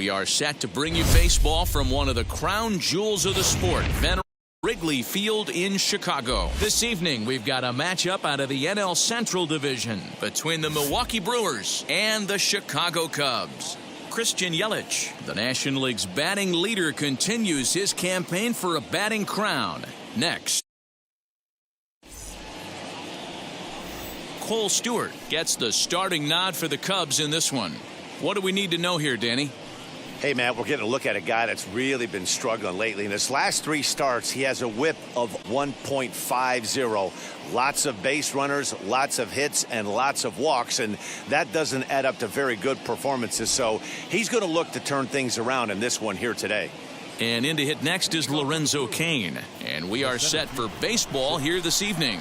We are set to bring you baseball from one of the crown jewels of the sport, Wrigley Field in Chicago. This evening, we've got a matchup out of the NL Central Division between the Milwaukee Brewers and the Chicago Cubs. Christian Yelich, the National League's batting leader, continues his campaign for a batting crown. Next, Cole Stewart gets the starting nod for the Cubs in this one. What do we need to know here, Danny? Hey, Matt, we're getting a look at a guy that's really been struggling lately. In his last 3 starts, he has a whip of 1.50. Lots of base runners, lots of hits, and lots of walks, and that doesn't add up to very good performances. So he's going to look to turn things around in this one here today. And in to hit next is Lorenzo Cain. And we are set for baseball here this evening.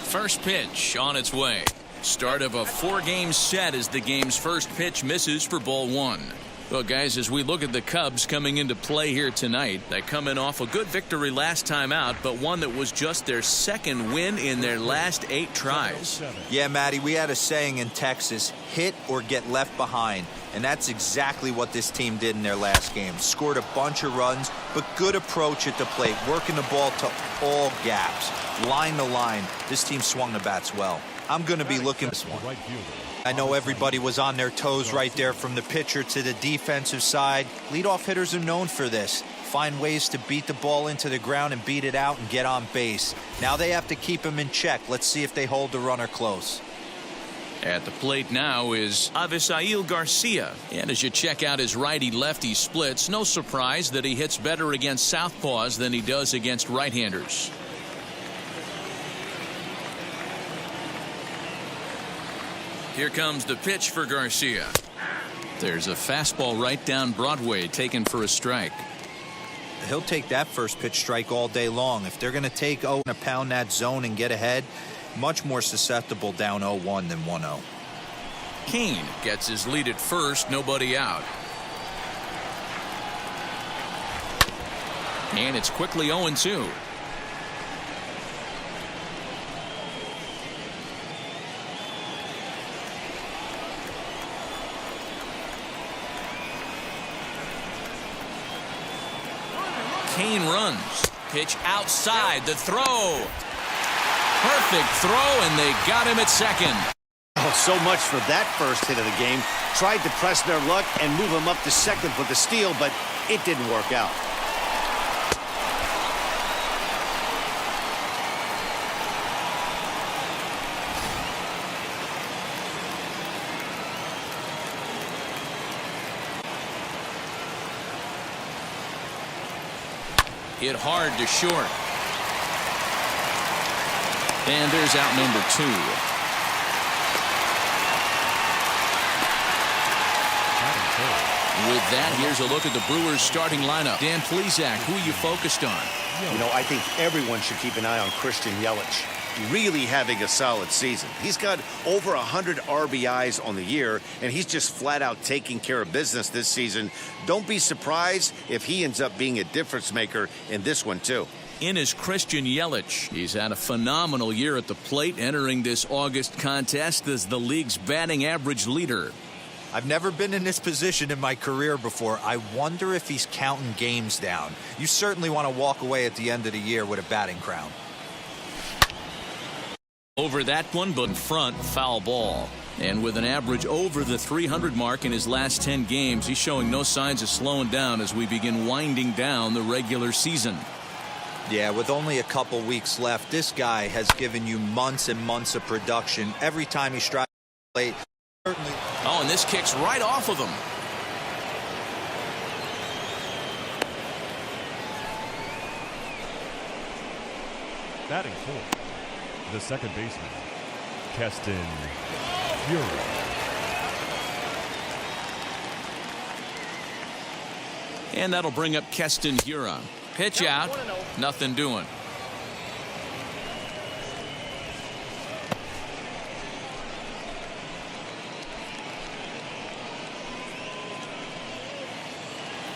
First pitch on its way. Start of a 4-game set as the game's first pitch misses for ball 1. Well, guys, as we look at the Cubs coming into play here tonight, they come in off a good victory last time out, but one that was just their second win in their last 8 tries. Yeah, Matty, we had a saying in Texas, hit or get left behind. And that's exactly what this team did in their last game. Scored a bunch of runs, but good approach at the plate, working the ball to all gaps. Line to line, this team swung the bats well. I'm going to be looking at this one. I know everybody was on their toes right there from the pitcher to the defensive side. Leadoff hitters are known for this. Find ways to beat the ball into the ground and beat it out and get on base. Now they have to keep him in check. Let's see if they hold the runner close. At the plate now is Avisail Garcia. And as you check out his righty-lefty splits, no surprise that he hits better against southpaws than he does against right-handers. Here comes the pitch for Garcia. There's a fastball right down Broadway taken for a strike. He'll take that first pitch strike all day long. If they're going to take 0 and pound that zone and get ahead, much more susceptible down 0-1 than 1-0. Cain gets his lead at first, nobody out. And it's quickly 0-2. Cain runs. Pitch outside. The throw. Perfect throw, and they got him at second. Oh, so much for that first hit of the game. Tried to press their luck and move him up to second for the steal, but it didn't work out. Hit hard to short. And there's out number 2. With that, here's a look at the Brewers starting lineup. Dan Plesac, who are you focused on? You know, I think everyone should keep an eye on Christian Yelich. Really having a solid season. He's got over 100 RBIs on the year, and he's just flat out taking care of business this season. Don't be surprised if he ends up being a difference maker in this one, too. In is Christian Yelich. He's had a phenomenal year at the plate, entering this August contest as the league's batting average leader. I've never been in this position in my career before. I wonder if he's counting games down. You certainly want to walk away at the end of the year with a batting crown. Over that one, but in front, foul ball. And with an average over the 300 mark in his last 10 games, he's showing no signs of slowing down as we begin winding down the regular season. Yeah, with only a couple weeks left, this guy has given you months and months of production. Every time he strikes the plate, certainly. Oh, and this kicks right off of him. Batting fourth, the second baseman, Keston Hiura. And that'll bring up Keston Hiura. Pitch out, nothing doing.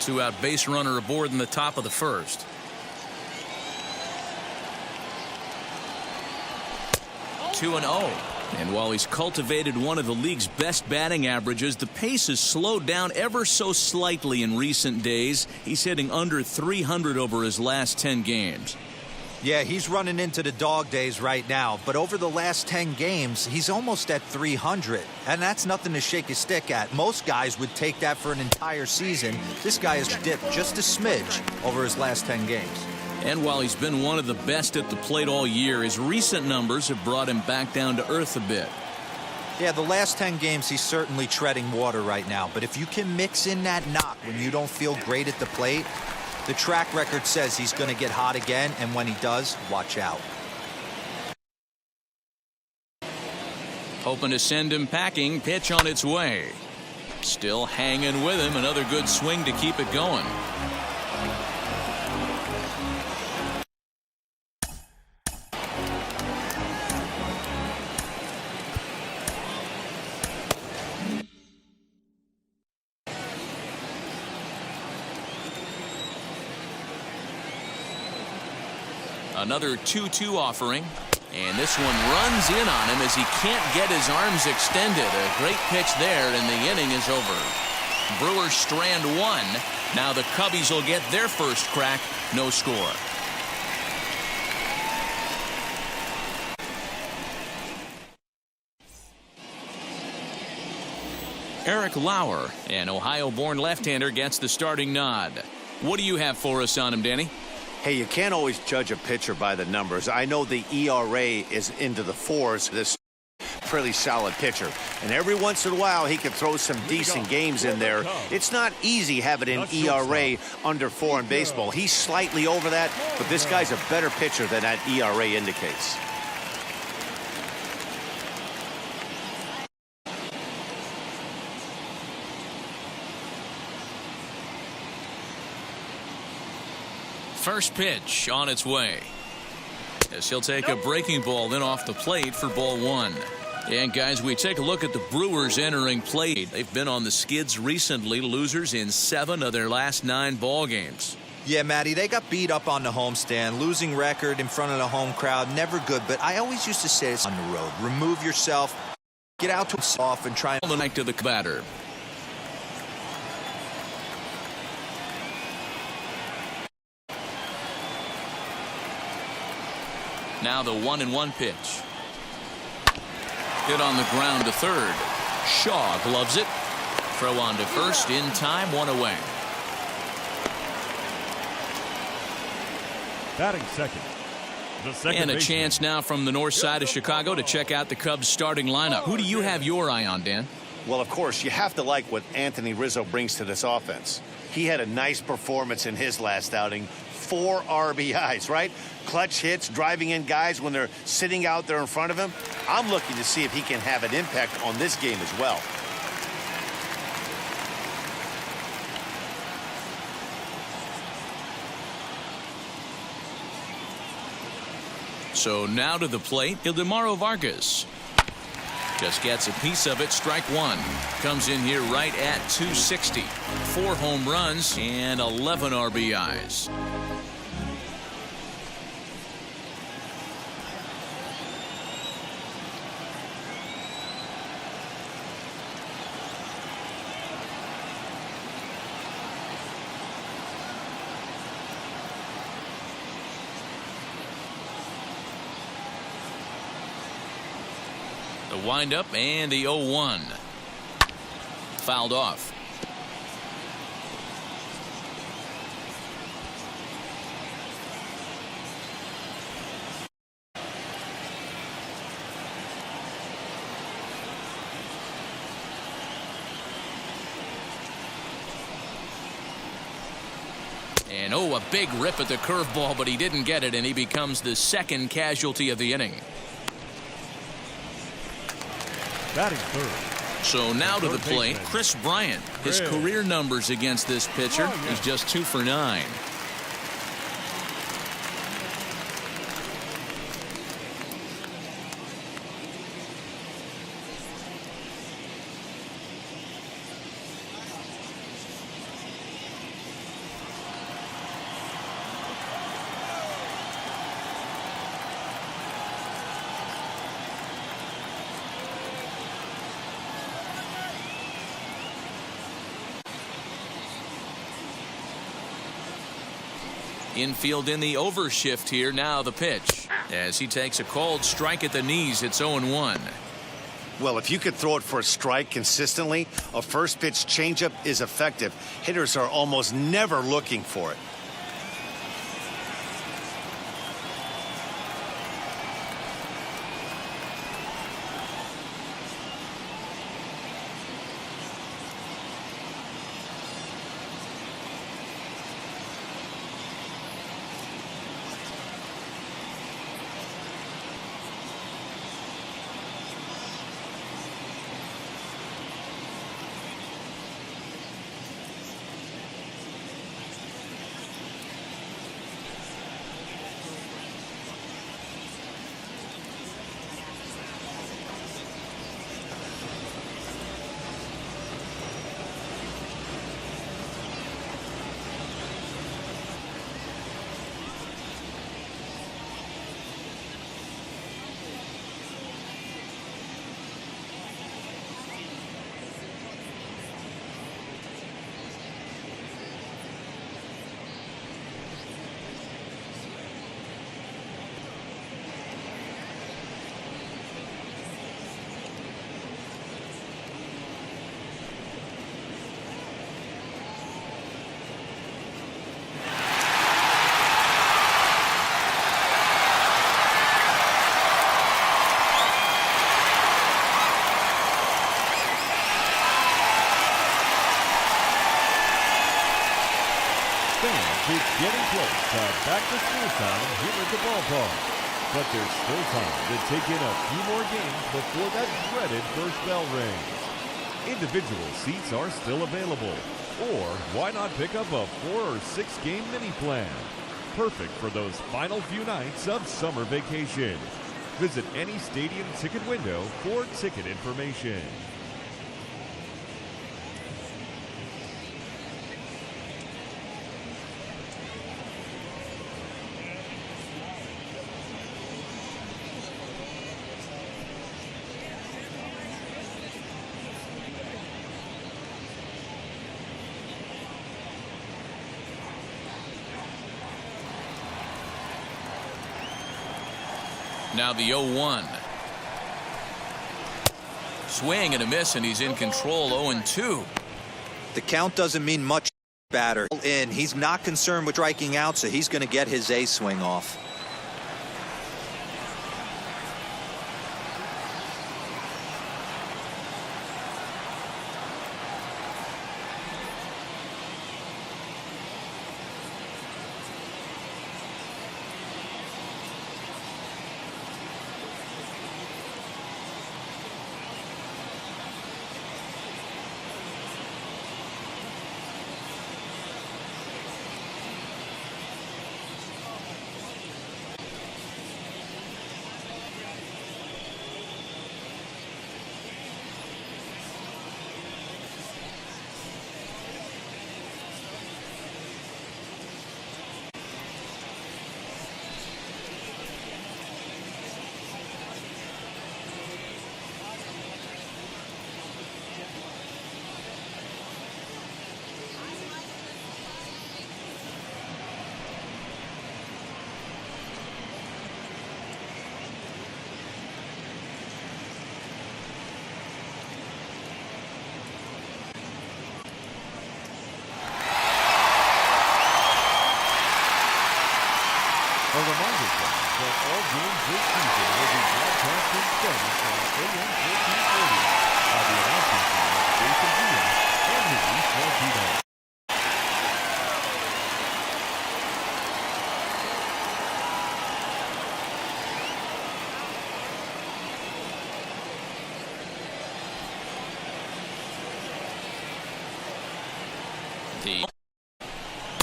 Two-out base runner aboard in the top of the first. 2-0. And while he's cultivated one of the league's best batting averages, the pace has slowed down ever so slightly in recent days. He's hitting under 300 over his last 10 games. Yeah, he's running into the dog days right now, but over the last 10 games, he's almost at 300, and that's nothing to shake his stick at. Most guys would take that for an entire season. This guy has dipped just a smidge over his last 10 games. And while he's been one of the best at the plate all year, his recent numbers have brought him back down to earth a bit. Yeah, the last 10 games, he's certainly treading water right now, but if you can mix in that knock when you don't feel great at the plate, the track record says he's going to get hot again, and when he does, watch out. Hoping to send him packing. Pitch on its way. Still hanging with him. Another good swing to keep it going. Another 2-2 offering, and this one runs in on him as he can't get his arms extended. A great pitch there, and the inning is over. Brewers strand one. Now the Cubbies will get their first crack. No score. Eric Lauer, an Ohio-born left-hander, gets the starting nod. What do you have for us on him, Danny? Hey, you can't always judge a pitcher by the numbers. I know the ERA is into the 4s. This pretty solid pitcher. And every once in a while, he can throw some decent games in there. It's not easy having an ERA under 4 in baseball. He's slightly over that, but this guy's a better pitcher than that ERA indicates. First pitch on its way. As he'll take a breaking ball then off the plate for ball 1. And guys, we take a look at the Brewers entering play. They've been on the skids recently, losers in 7 of their last 9 ball games. Yeah, Matty, they got beat up on the homestand. Losing record in front of the home crowd, never good. But I always used to say this on the road. Remove yourself, get out to off and try the night to the batter. Now the 1-1 pitch. Hit on the ground to third. Shaw gloves it. Throw on to first in time, 1 away. Batting second. The second and a baseman. chance now from the north side of Chicago to check out the Cubs starting lineup. Who do you have your eye on, Dan? Well, of course, you have to like what Anthony Rizzo brings to this offense. He had a nice performance in his last outing. 4 RBIs, right? Clutch hits, driving in guys when they're sitting out there in front of him. I'm looking to see if he can have an impact on this game as well. So now to the plate, Ildemaro Vargas. Just gets a piece of it, strike 1. Comes in here right at 260. 4 home runs and 11 RBIs. The windup and the 0-1. Fouled off. And a big rip at the curveball, but he didn't get it, and he becomes the second casualty of the inning. Batting third. So now to the plate, Chris Bryant. His career numbers against this pitcher, he's just 2 for 9. Infield in the overshift here. Now the pitch. As he takes a cold strike at the knees, it's 0-1. Well, if you could throw it for a strike consistently, a first pitch changeup is effective. Hitters are almost never looking for it. It's getting close to back-to-school time here at the ballpark. But there's still time to take in a few more games before that dreaded first bell rings. Individual seats are still available. Or why not pick up a 4 or 6 game mini plan? Perfect for those final few nights of summer vacation. Visit any stadium ticket window for ticket information. Now the 0-1. Swing and a miss, and he's in control. 0-2. The count doesn't mean much. Batter in. He's not concerned with striking out, so he's going to get his A swing off. A reminder that all games this season will be broadcast in Spanish on AM 1440 by the announcing team of Jason Diaz and Luis Martinez.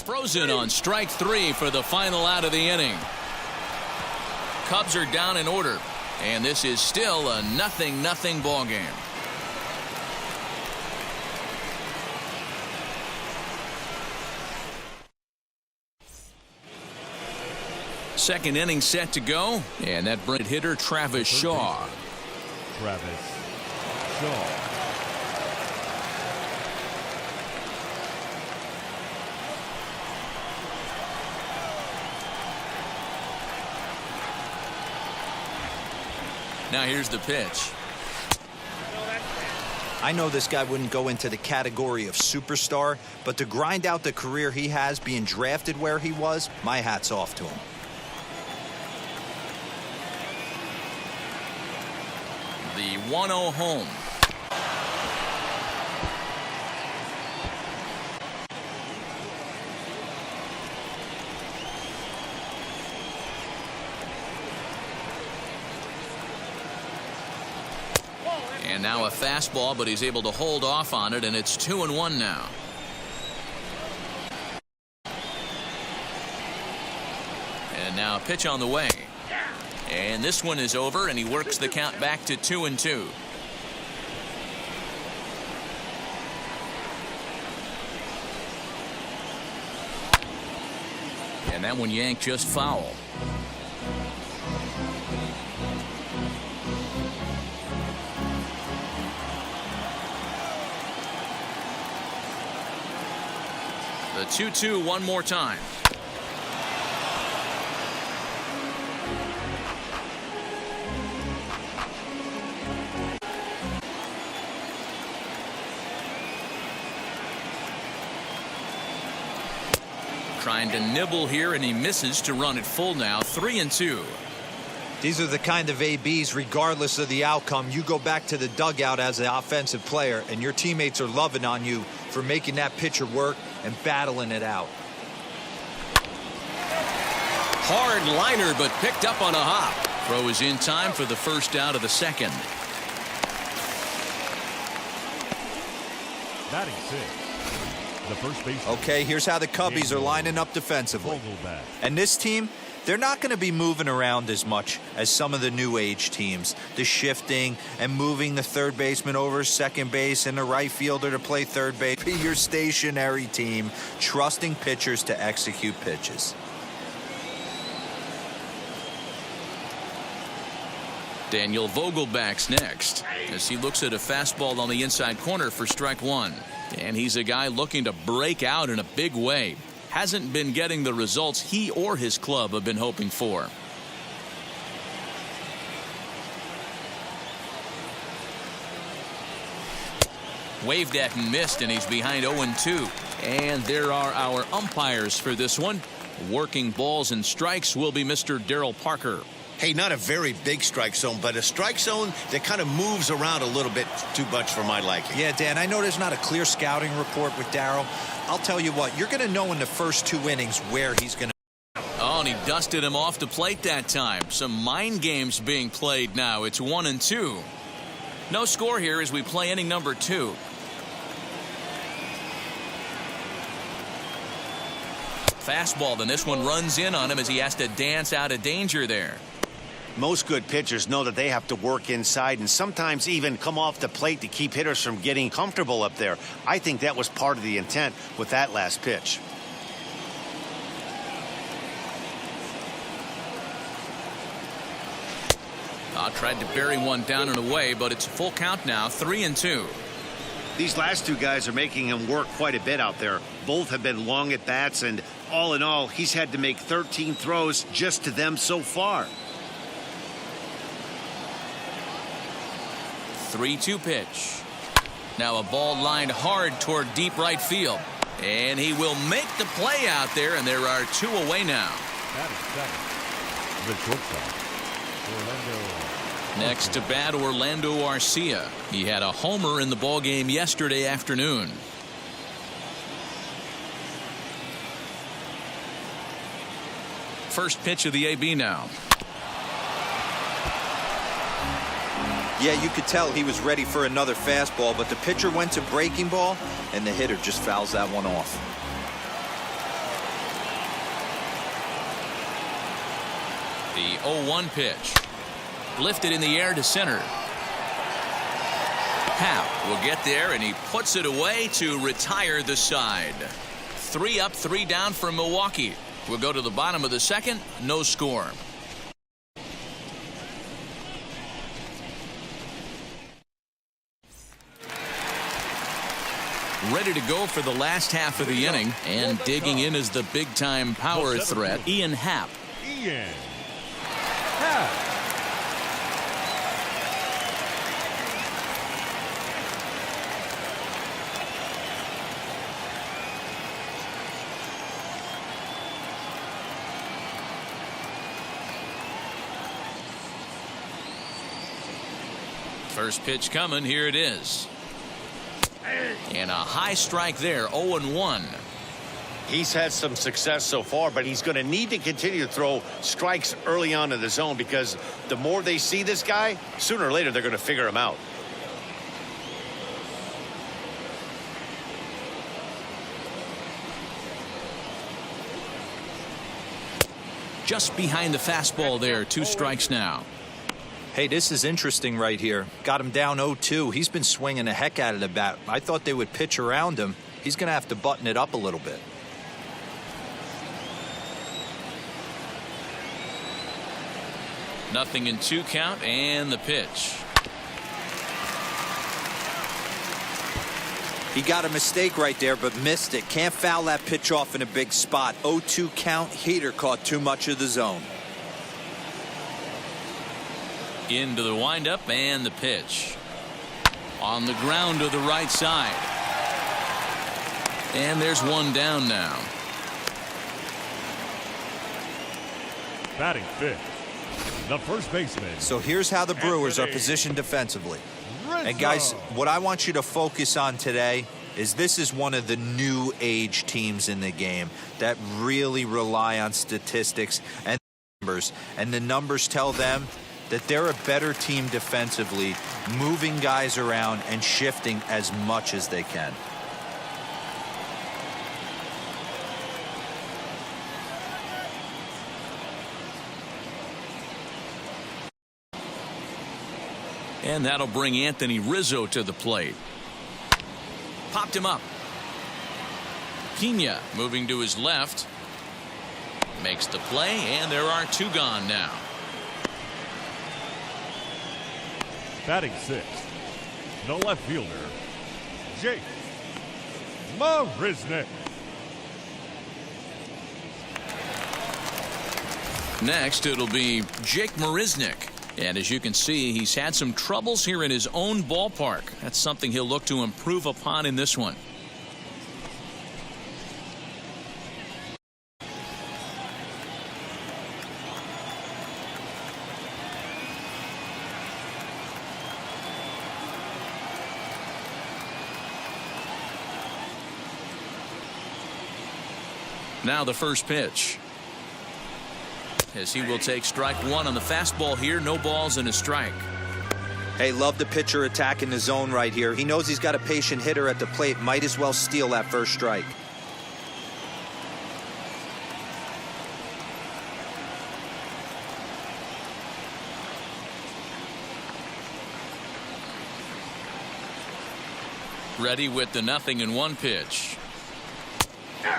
Frozen on strike 3 for the final out of the inning. Cubs are down in order, and this is still a 0-0 ball game. Second inning set to go, and that brings hitter Travis Shaw. Travis Shaw. Now here's the pitch. I know this guy wouldn't go into the category of superstar, but to grind out the career he has being drafted where he was, my hat's off to him. The 1-0 home. And now a fastball, but he's able to hold off on it, and it's 2-1 now. And now a pitch on the way. And this one is over, and he works the count back to 2-2. And that one yanked just foul. The 2-2 one more time. Trying to nibble here, and he misses to run it full now. 3-2. These are the kind of ABs, regardless of the outcome, you go back to the dugout as an offensive player, and your teammates are loving on you for making that pitcher work and battling it out. Hard liner, but picked up on a hop. Throw is in time for the first out of the second. Batting sixth, the first baseman. Okay, here's how the Cubbies are lining up defensively. And this team, they're not going to be moving around as much as some of the new age teams. The shifting and moving the third baseman over second base and the right fielder to play third base. Be your stationary team, trusting pitchers to execute pitches. Daniel Vogelback's next as he looks at a fastball on the inside corner for strike one. And he's a guy looking to break out in a big way. Hasn't been getting the results he or his club have been hoping for. Waved at and missed, and he's behind 0-2. And there are our umpires for this one. Working balls and strikes will be Mr. Darryl Parker. Hey, not a very big strike zone, but a strike zone that kind of moves around a little bit too much for my liking. Yeah, Dan, I know there's not a clear scouting report with Darryl. I'll tell you what, you're going to know in the first two innings where he's going to. Oh, and he dusted him off the plate that time. Some mind games being played now. It's 1-2. No score here as we play inning number 2. Fastball, then this one runs in on him as he has to dance out of danger there. Most good pitchers know that they have to work inside and sometimes even come off the plate to keep hitters from getting comfortable up there. I think that was part of the intent with that last pitch. Tried to bury one down and away, but it's a full count now, 3-2. These last two guys are making him work quite a bit out there. Both have been long at bats, and all in all, he's had to make 13 throws just to them so far. 3-2 pitch. Now a ball lined hard toward deep right field. And he will make the play out there, and there are 2 away now. That is second. The shortstop, Orlando. Next to bat, Orlando Arcia. He had a homer in the ballgame yesterday afternoon. First pitch of the AB now. Yeah, you could tell he was ready for another fastball, but the pitcher went to breaking ball, and the hitter just fouls that one off. The 0-1 pitch. Lifted in the air to center. Happ will get there, and he puts it away to retire the side. 3 up, 3 down for Milwaukee. We'll go to the bottom of the second. No score. Ready to go for the last half of the inning, and digging in is the big-time power threat, Ian Happ. Ian Happ. First pitch coming. Here it is. And a high strike there. 0-1. He's had some success so far, but he's going to need to continue to throw strikes early on in the zone, because the more they see this guy, sooner or later they're going to figure him out. Just behind the fastball there. 2 strikes now. Hey, this is interesting right here. Got him down 0-2. He's been swinging the heck out of the bat. I thought they would pitch around him. He's going to have to button it up a little bit. Nothing in 2 count, and the pitch. He got a mistake right there, but missed it. Can't foul that pitch off in a big spot. 0-2 count. Heater caught too much of the zone. Into the windup, and the pitch. On the ground to the right side. And there's 1 down now. Batting fifth, the first baseman. So here's how the Brewers are positioned defensively. And guys, what I want you to focus on today is this is one of the new age teams in the game that really rely on statistics and numbers. And the numbers tell them that they're a better team defensively, moving guys around and shifting as much as they can. And that'll bring Anthony Rizzo to the plate. Popped him up. Pena moving to his left. Makes the play, and there are 2 gone now. Batting sixth, the left fielder, Jake Marisnick. Next, it'll be Jake Marisnick. And as you can see, he's had some troubles here in his own ballpark. That's something he'll look to improve upon in this one. Now the first pitch. As he will take strike 1 on the fastball here. No balls and a strike. Hey, love the pitcher attacking the zone right here. He knows he's got a patient hitter at the plate. Might as well steal that first strike. Ready with the 0-1 pitch.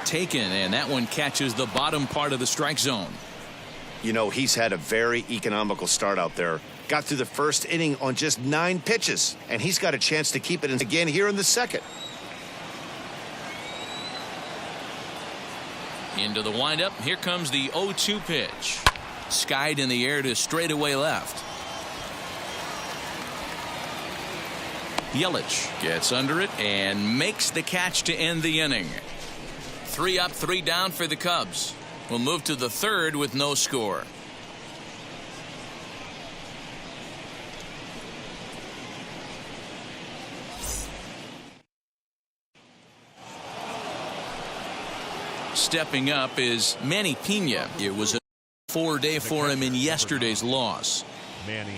Taken, and that one catches the bottom part of the strike zone. You know, he's had a very economical start out there. Got through the first inning on just 9 pitches, and he's got a chance to keep it in again here in the second. Into the windup. Here comes the 0-2 pitch. Skied in the air to straightaway left. Yelich gets under it and makes the catch to end the inning. 3 up, 3 down for the Cubs. We'll move to the 3rd with no score. Stepping up is Manny Pena. It was a 4-day for him in yesterday's loss. Manny.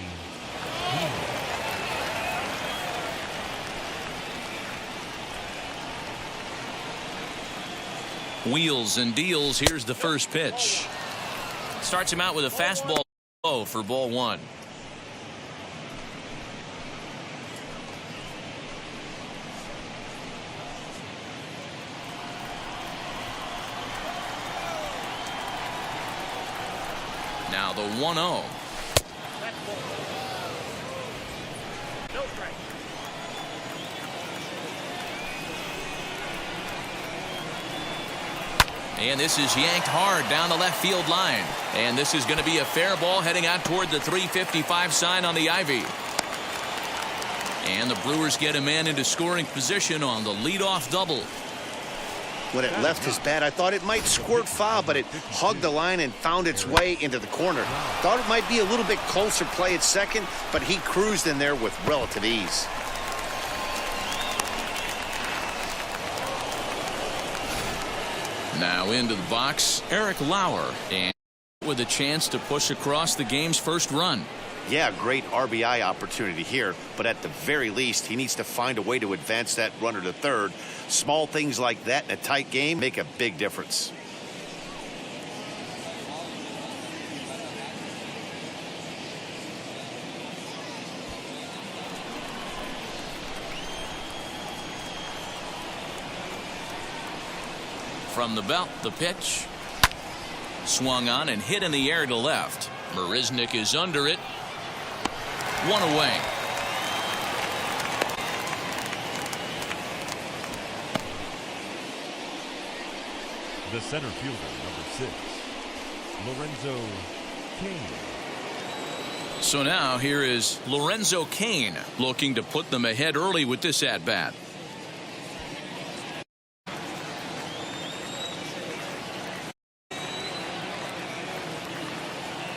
Wheels and deals. Here's the first pitch. Starts him out with a fastball low for ball 1. Now the 1-0. And this is yanked hard down the left field line. And this is going to be a fair ball heading out toward the 355 sign on the ivy. And the Brewers get a man into scoring position on the leadoff double. When it left his bat, I thought it might squirt foul, but it hugged the line and found its way into the corner. Thought it might be a little bit closer play at second, but he cruised in there with relative ease. Now into the box, Eric Lauer, and with a chance to push across the game's first run. Yeah, great RBI opportunity here, but at the very least, he needs to find a way to advance that runner to third. Small things like that in a tight game make a big difference. From the belt, the pitch. Swung on and hit in the air to left. Marisnick is under it. One away. The center fielder, number 6, Lorenzo Cain. So now here is Lorenzo Cain looking to put them ahead early with this at-bat.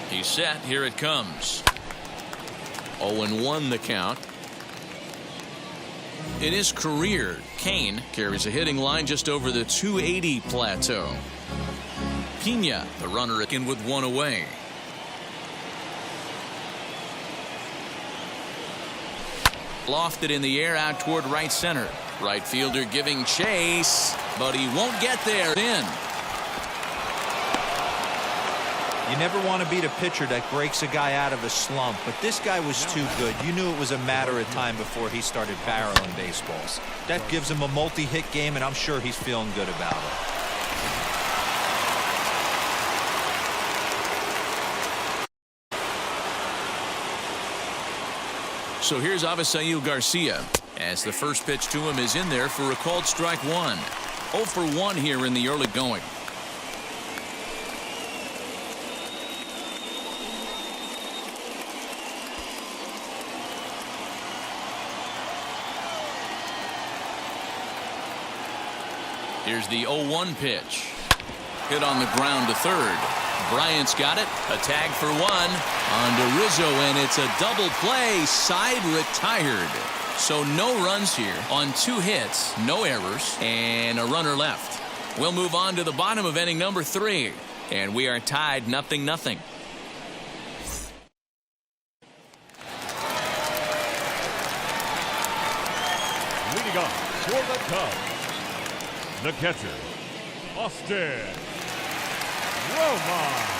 He's set. Here it comes. 0-1 the count. In his career, Cain carries a hitting line just over the 280 plateau. Pena, the runner, in with one away. Lofted in the air out toward right center. Right fielder giving chase, but he won't get there. In. You never want to beat a pitcher that breaks a guy out of a slump, but this guy was too good. You knew it was a matter of time before he started barreling baseballs. That gives him a multi-hit game, and I'm sure he's feeling good about it. So here's Avisail Garcia as the first pitch to him is in there for a called strike one. 0 for 1 here in the early going. Here's the 0-1 pitch. Hit on the ground to third. Bryant's got it. A tag for one. On to Rizzo, and it's a double play. Side retired. So no runs here on 2 hits, no errors, and a runner left. We'll move on to the bottom of inning number 3. And we are tied 0-0. Leading off for the Cubs, the catcher, Austin Romine.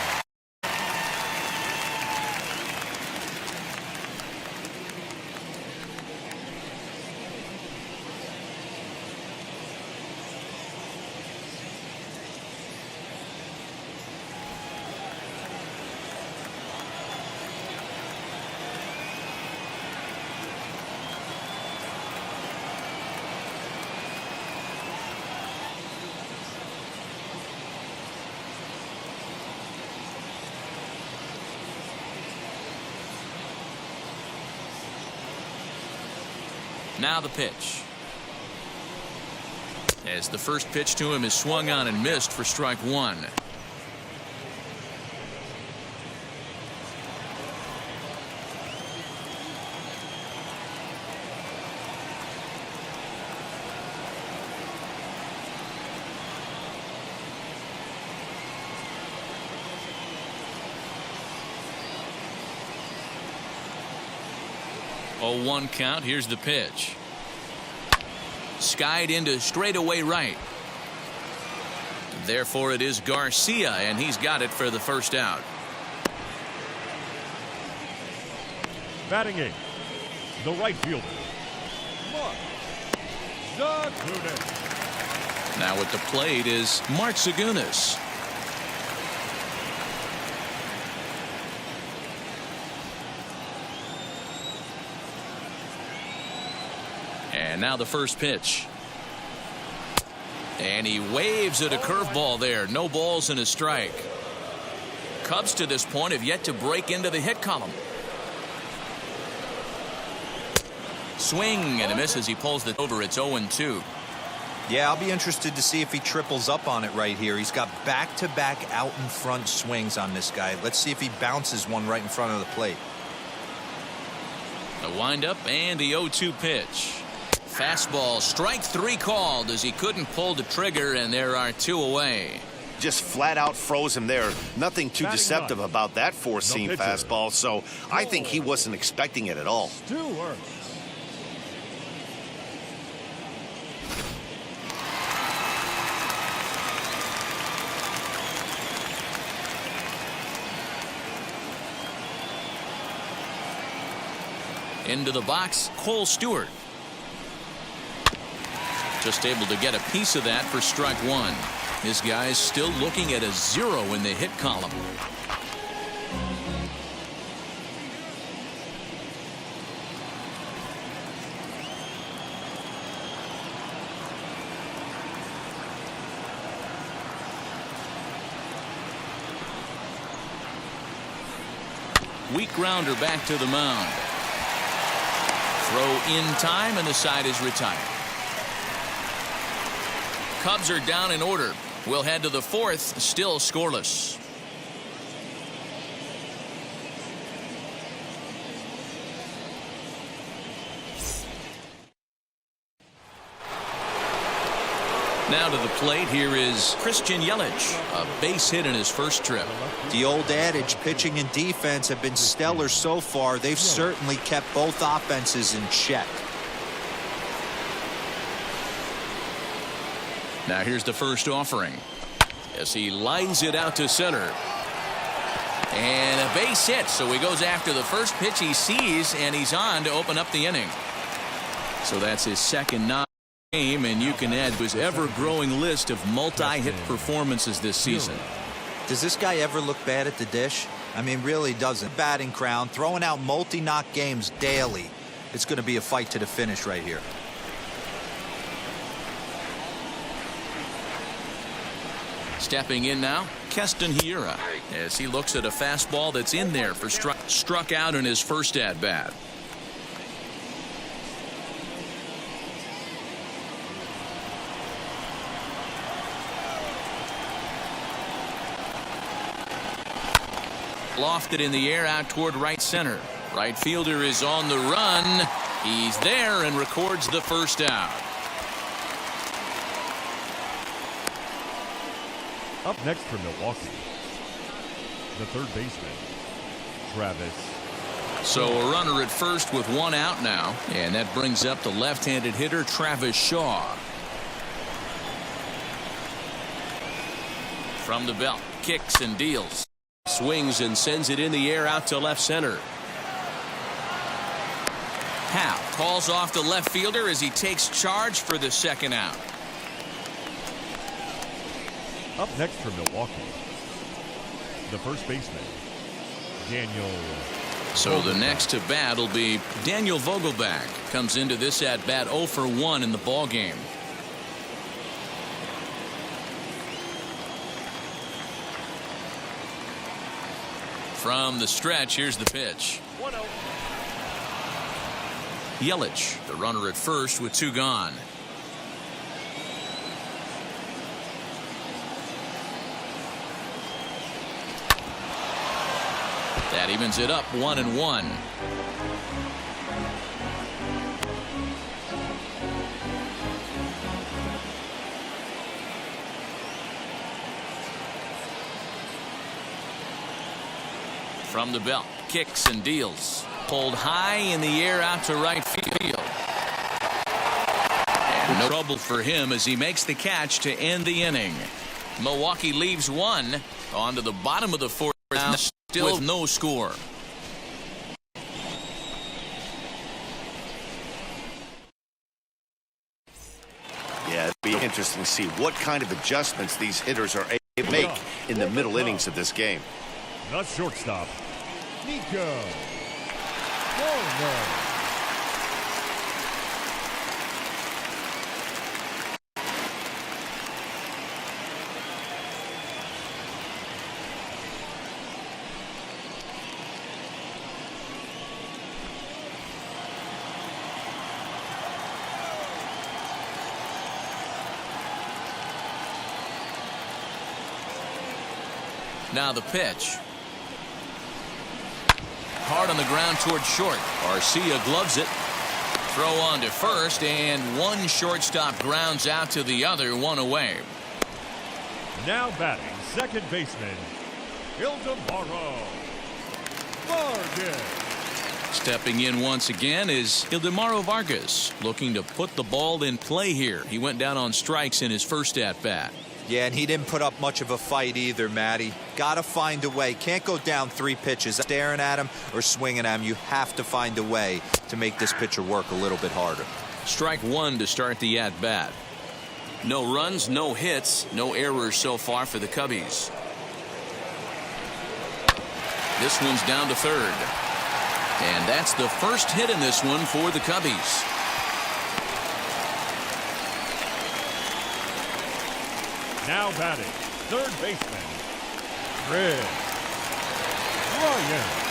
Now the pitch. As the first pitch to him is swung on and missed for strike one. Oh, 1 count. Here's the pitch. Skied into straightaway right. Therefore, it is Garcia, and he's got it for the first out. Batting 8, the right fielder, Mark Zagunis. Now at the plate is Mark Zagunis. And now the first pitch. And he waves at a curveball there. No balls and a strike. Cubs to this point have yet to break into the hit column. Swing and a miss as he pulls it over. It's 0-2. Yeah, I'll be interested to see if he triples up on it right here. He's got back-to-back out-in-front swings on this guy. Let's see if he bounces one right in front of the plate. The windup and the 0-2 pitch. Fastball, strike 3 called as he couldn't pull the trigger, and there are 2 away. Just flat out froze him there. Nothing too deceptive about that four-seam fastball, so I think he wasn't expecting it at all. Stewart. Into the box, Cole Stewart. Just able to get a piece of that for strike 1. This guy's still looking at a 0 in the hit column. Weak grounder back to the mound. Throw in time, and the side is retired. Cubs are down in order. We'll head to the 4th, still scoreless. Now to the plate, here is Christian Yelich, a base hit in his first trip. The old adage, pitching and defense have been stellar so far. They've certainly kept both offenses in check. Now here's the first offering as he lines it out to center. And a base hit, so he goes after the first pitch he sees, and he's on to open up the inning. So that's his second non-game, and you can add to his ever-growing list of multi-hit performances this season. Does this guy ever look bad at the dish? I mean, really doesn't. Batting crown, throwing out multi-knock games daily. It's going to be a fight to the finish right here. Stepping in now, Keston Hiura, as he looks at a fastball that's in there for struck out in his first at-bat. Lofted in the air out toward right center. Right fielder is on the run. He's there and records the first out. Up next for Milwaukee, the third baseman, Travis. So a runner at first with 1 out now, and that brings up the left-handed hitter Travis Shaw. From the belt, kicks and deals. Swings and sends it in the air out to left center. Howe calls off the left fielder as he takes charge for the second out. Up next for Milwaukee, the first baseman, Daniel. So the next to bat will be Daniel Vogelbach. Comes into this at bat 0 for 1 in the ball game. From the stretch, here's the pitch. 1-0. Yelich, the runner at first with 2 gone. That evens it up 1-1. From the belt, kicks and deals. Pulled high in the air out to right field. And no trouble for him as he makes the catch to end the inning. Milwaukee leaves 1 on to the bottom of the 4th now, still with no score. Yeah, it'll be interesting to see what kind of adjustments these hitters are able to make in the middle innings of this game. The shortstop, Nico. Warner. Now the pitch. Hard on the ground toward short. Arcia gloves it. Throw on to first, and one shortstop grounds out to the other, one away. Now batting, second baseman, Ildemaro Vargas. Stepping in once again is Ildemaro Vargas, looking to put the ball in play here. He went down on strikes in his first at-bat. Yeah, and he didn't put up much of a fight either, Matty. Got to find a way. Can't go down 3 pitches. Staring at him or swinging at him, you have to find a way to make this pitcher work a little bit harder. Strike one to start the at-bat. No runs, no hits, no errors so far for the Cubbies. This one's down to third. And that's the first hit in this one for the Cubbies. Now batting, third baseman, Chris Ryan.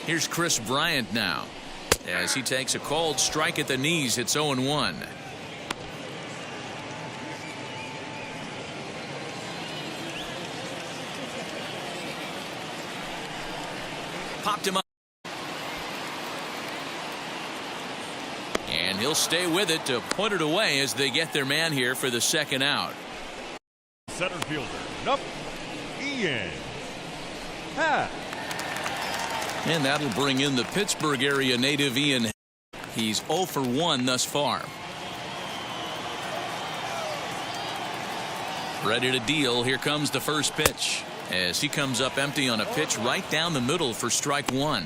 Here's Chris Bryant now, as he takes a called strike at the knees. It's 0-1. Popped him up. And he'll stay with it to put it away as they get their man here for the second out. Center fielder, nope, Ian Happ. And that'll bring in the Pittsburgh area native Ian. He's 0 for 1 thus far. Ready to deal. Here comes the first pitch, as he comes up empty on a pitch right down the middle for strike one.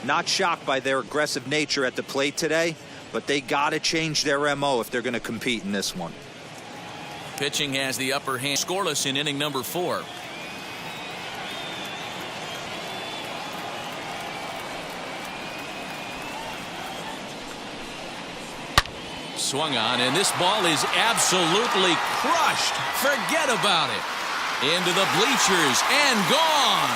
Not shocked by their aggressive nature at the plate today, but they got to change their MO if they're going to compete in this one. Pitching has the upper hand. Scoreless in inning number 4. Swung on, and this ball is absolutely crushed. Forget about it. Into the bleachers and gone.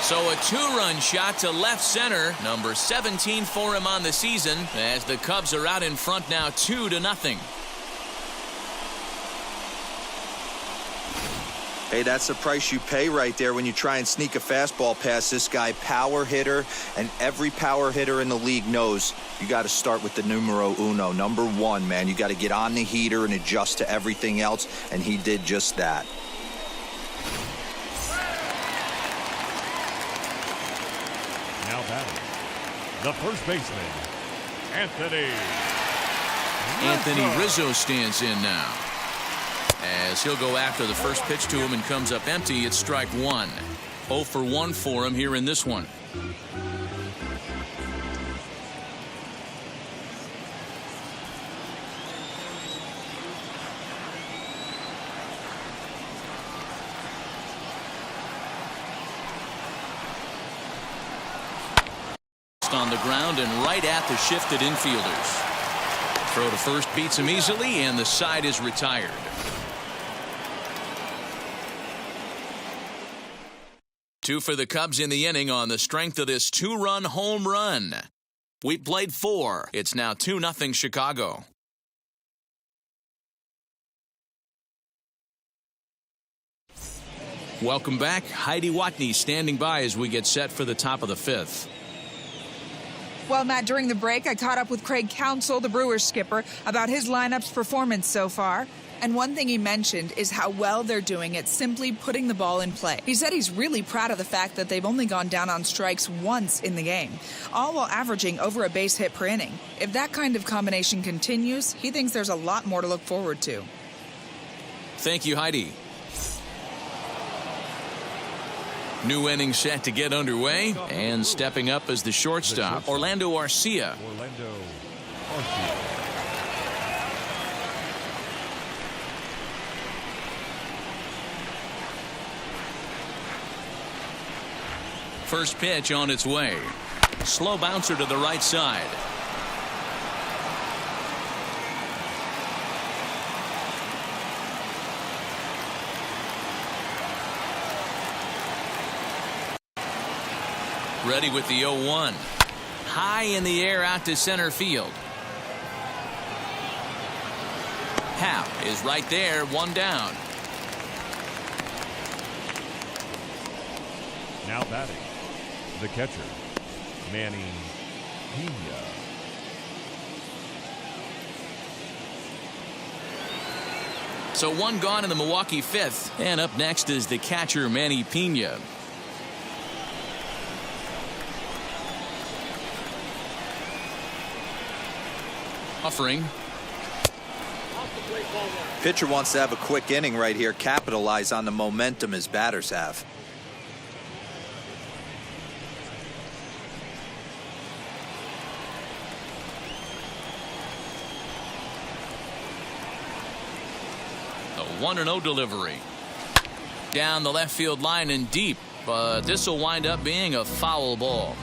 So a 2-run shot to left center, number 17 for him on the season, as the Cubs are out in front now 2-0. Hey, that's the price you pay right there when you try and sneak a fastball past this guy. Power hitter, and every power hitter in the league knows you got to start with the numero uno, number 1, man. You got to get on the heater and adjust to everything else, and he did just that. Now batting, the first baseman, Anthony Rizzo stands in now, as he'll go after the first pitch to him and comes up empty. It's strike one. 0 for 1 for him here in this one. On the ground and right at the shifted infielders. Throw to first beats him easily, and the side is retired. Two for the Cubs in the inning on the strength of this 2-run home run. We played 4. It's now 2-0 Chicago. Welcome back. Heidi Watney standing by as we get set for the top of the 5th. Well, Matt, during the break, I caught up with Craig Counsell, the Brewers skipper, about his lineup's performance so far. And one thing he mentioned is how well they're doing at simply putting the ball in play. He said he's really proud of the fact that they've only gone down on strikes once in the game, all while averaging over a base hit per inning. If that kind of combination continues, he thinks there's a lot more to look forward to. Thank you, Heidi. New inning set to get underway, and stepping up as the shortstop, Orlando Arcia. First pitch on its way. Slow bouncer to the right side. Ready with the 0-1. High in the air out to center field. Hap is right there, one down. Now batting, the catcher, Manny Pena. So one gone in the Milwaukee fifth. And up next is the catcher, Manny Pena. Offering. Pitcher wants to have a quick inning right here, capitalize on the momentum his batters have. The 1-0 delivery. Down the left field line and deep, but this will wind up being a foul ball.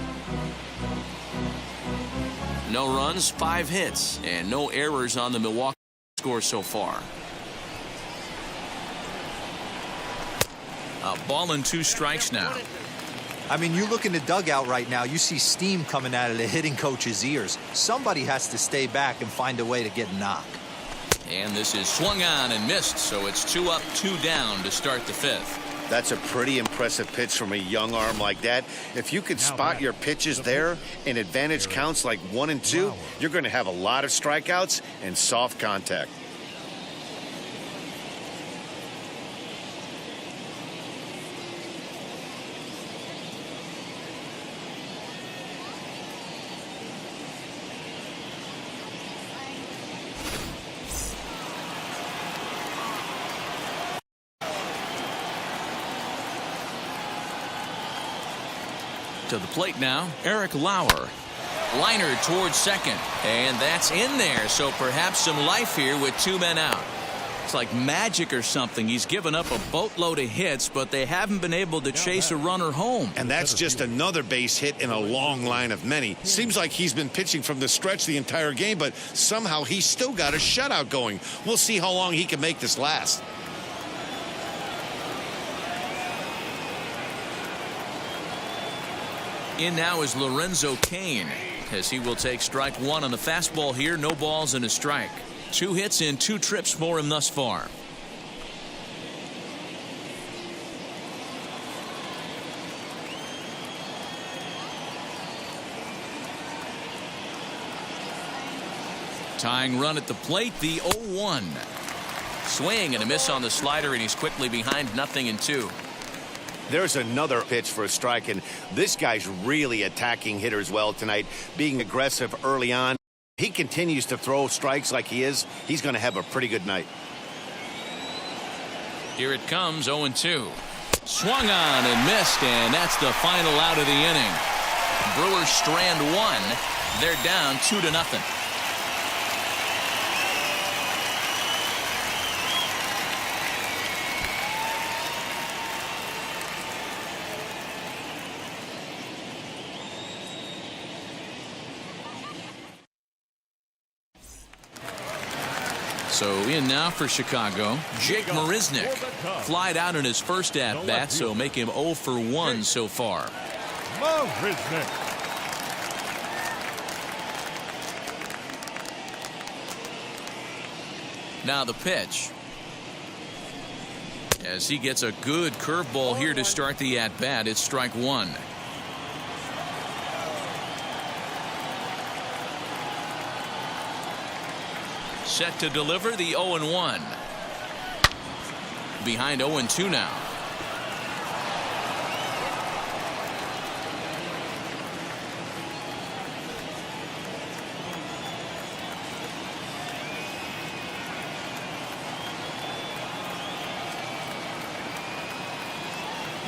No runs, 5 hits, and no errors on the Milwaukee score so far. A ball and 2 strikes now. I mean, you look in the dugout right now, you see steam coming out of the hitting coach's ears. Somebody has to stay back and find a way to get a knock. And this is swung on and missed, so it's 2 up, 2 down to start the fifth. That's a pretty impressive pitch from a young arm like that. If you could spot your pitches there and advantage counts like 1 and 2, you're going to have a lot of strikeouts and soft contact. To the plate now, Eric Lauer. Liner towards second, and that's in there, so perhaps some life here with 2 men out. It's like magic or something. He's given up a boatload of hits, but they haven't been able to chase a runner home. And that's just another base hit in a long line of many. Seems like he's been pitching from the stretch the entire game, but somehow he's still got a shutout going. We'll see how long he can make this last. In now is Lorenzo Cain, as he will take strike 1 on the fastball here. No balls and a strike. 2 hits in 2 trips for him thus far. Tying run at the plate, the 0-1. Swing and a miss on the slider, and he's quickly behind 0-2. There's another pitch for a strike, and this guy's really attacking hitters well tonight, being aggressive early on. He continues to throw strikes like he is. He's going to have a pretty good night. Here it comes, 0-2. Swung on and missed, and that's the final out of the inning. Brewers strand 1. They're down 2-0. So in now for Chicago, Jake Marisnick. Flied out in his first at-bat, so make him 0 for 1 so far. Marisnick. Now the pitch. As he gets a good curveball here to start the at-bat, it's strike 1. Set to deliver the 0-1. Behind 0-2 now.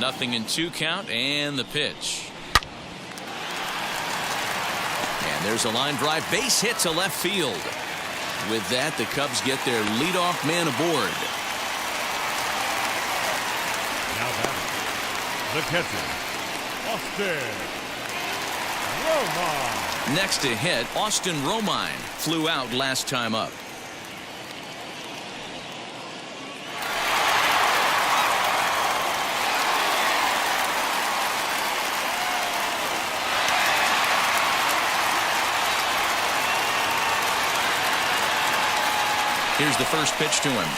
Nothing in 2 count, and the pitch. And there's a line drive base hit to left field. With that, the Cubs get their leadoff man aboard. Now batting, the catcher, Austin Romine. Next to hit, Austin Romine flew out last time up. Here's the first pitch to him.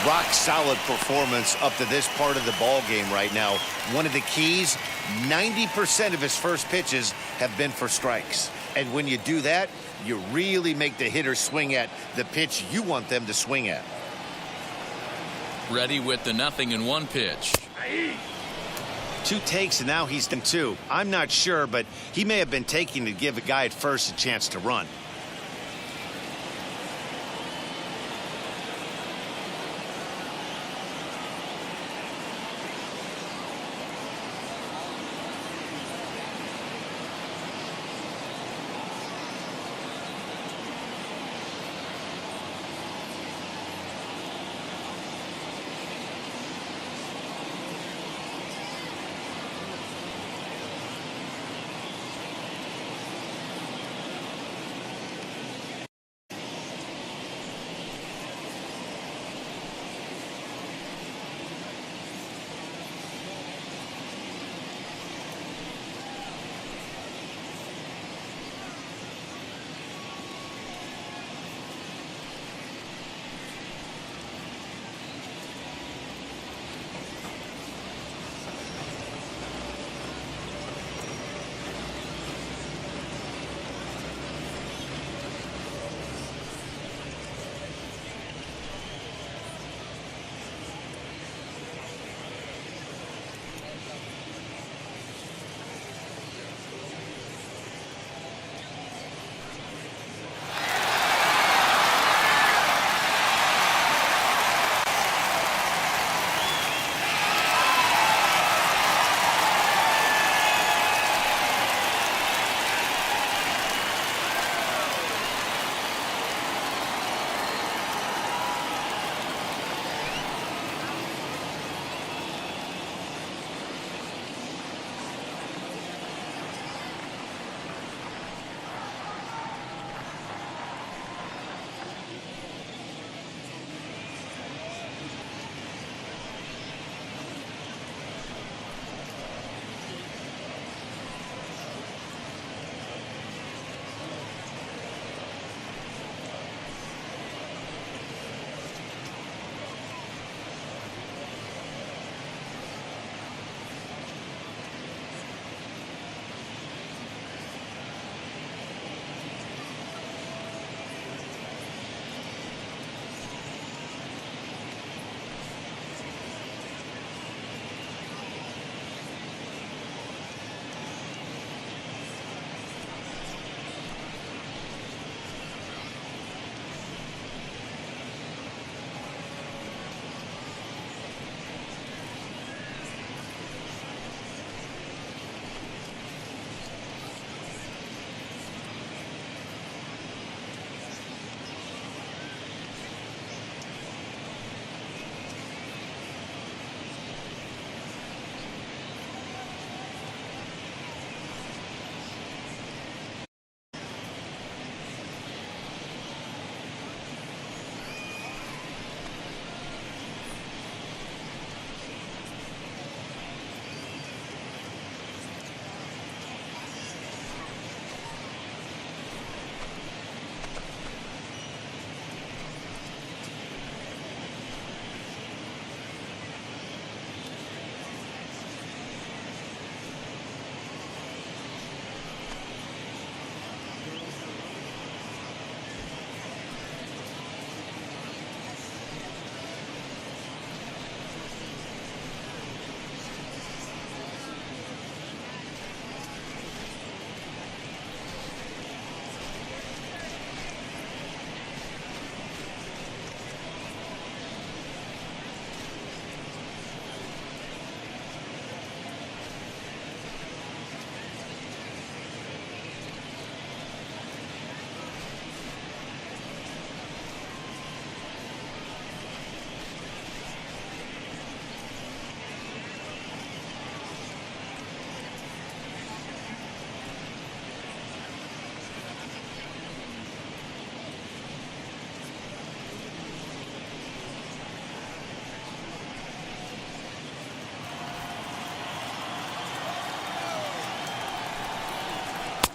Rock solid performance up to this part of the ball game right now. One of the keys, 90% of his first pitches have been for strikes. And when you do that, you really make the hitter swing at the pitch you want them to swing at. Ready with the 0-1 pitch. 2 takes, and now he's done 2. I'm not sure, but he may have been taking to give a guy at first a chance to run.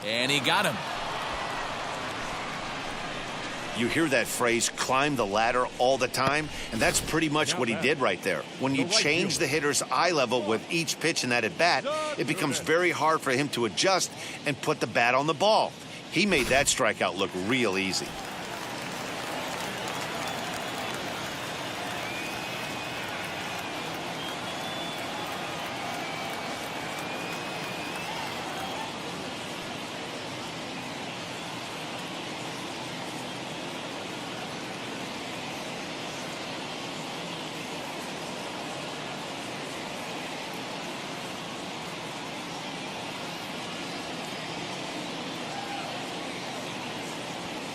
And he got him. You hear that phrase, climb the ladder, all the time, and that's pretty much what he did right there. When you change the hitter's eye level with each pitch in that at-bat, it becomes very hard for him to adjust and put the bat on the ball. He made that strikeout look real easy.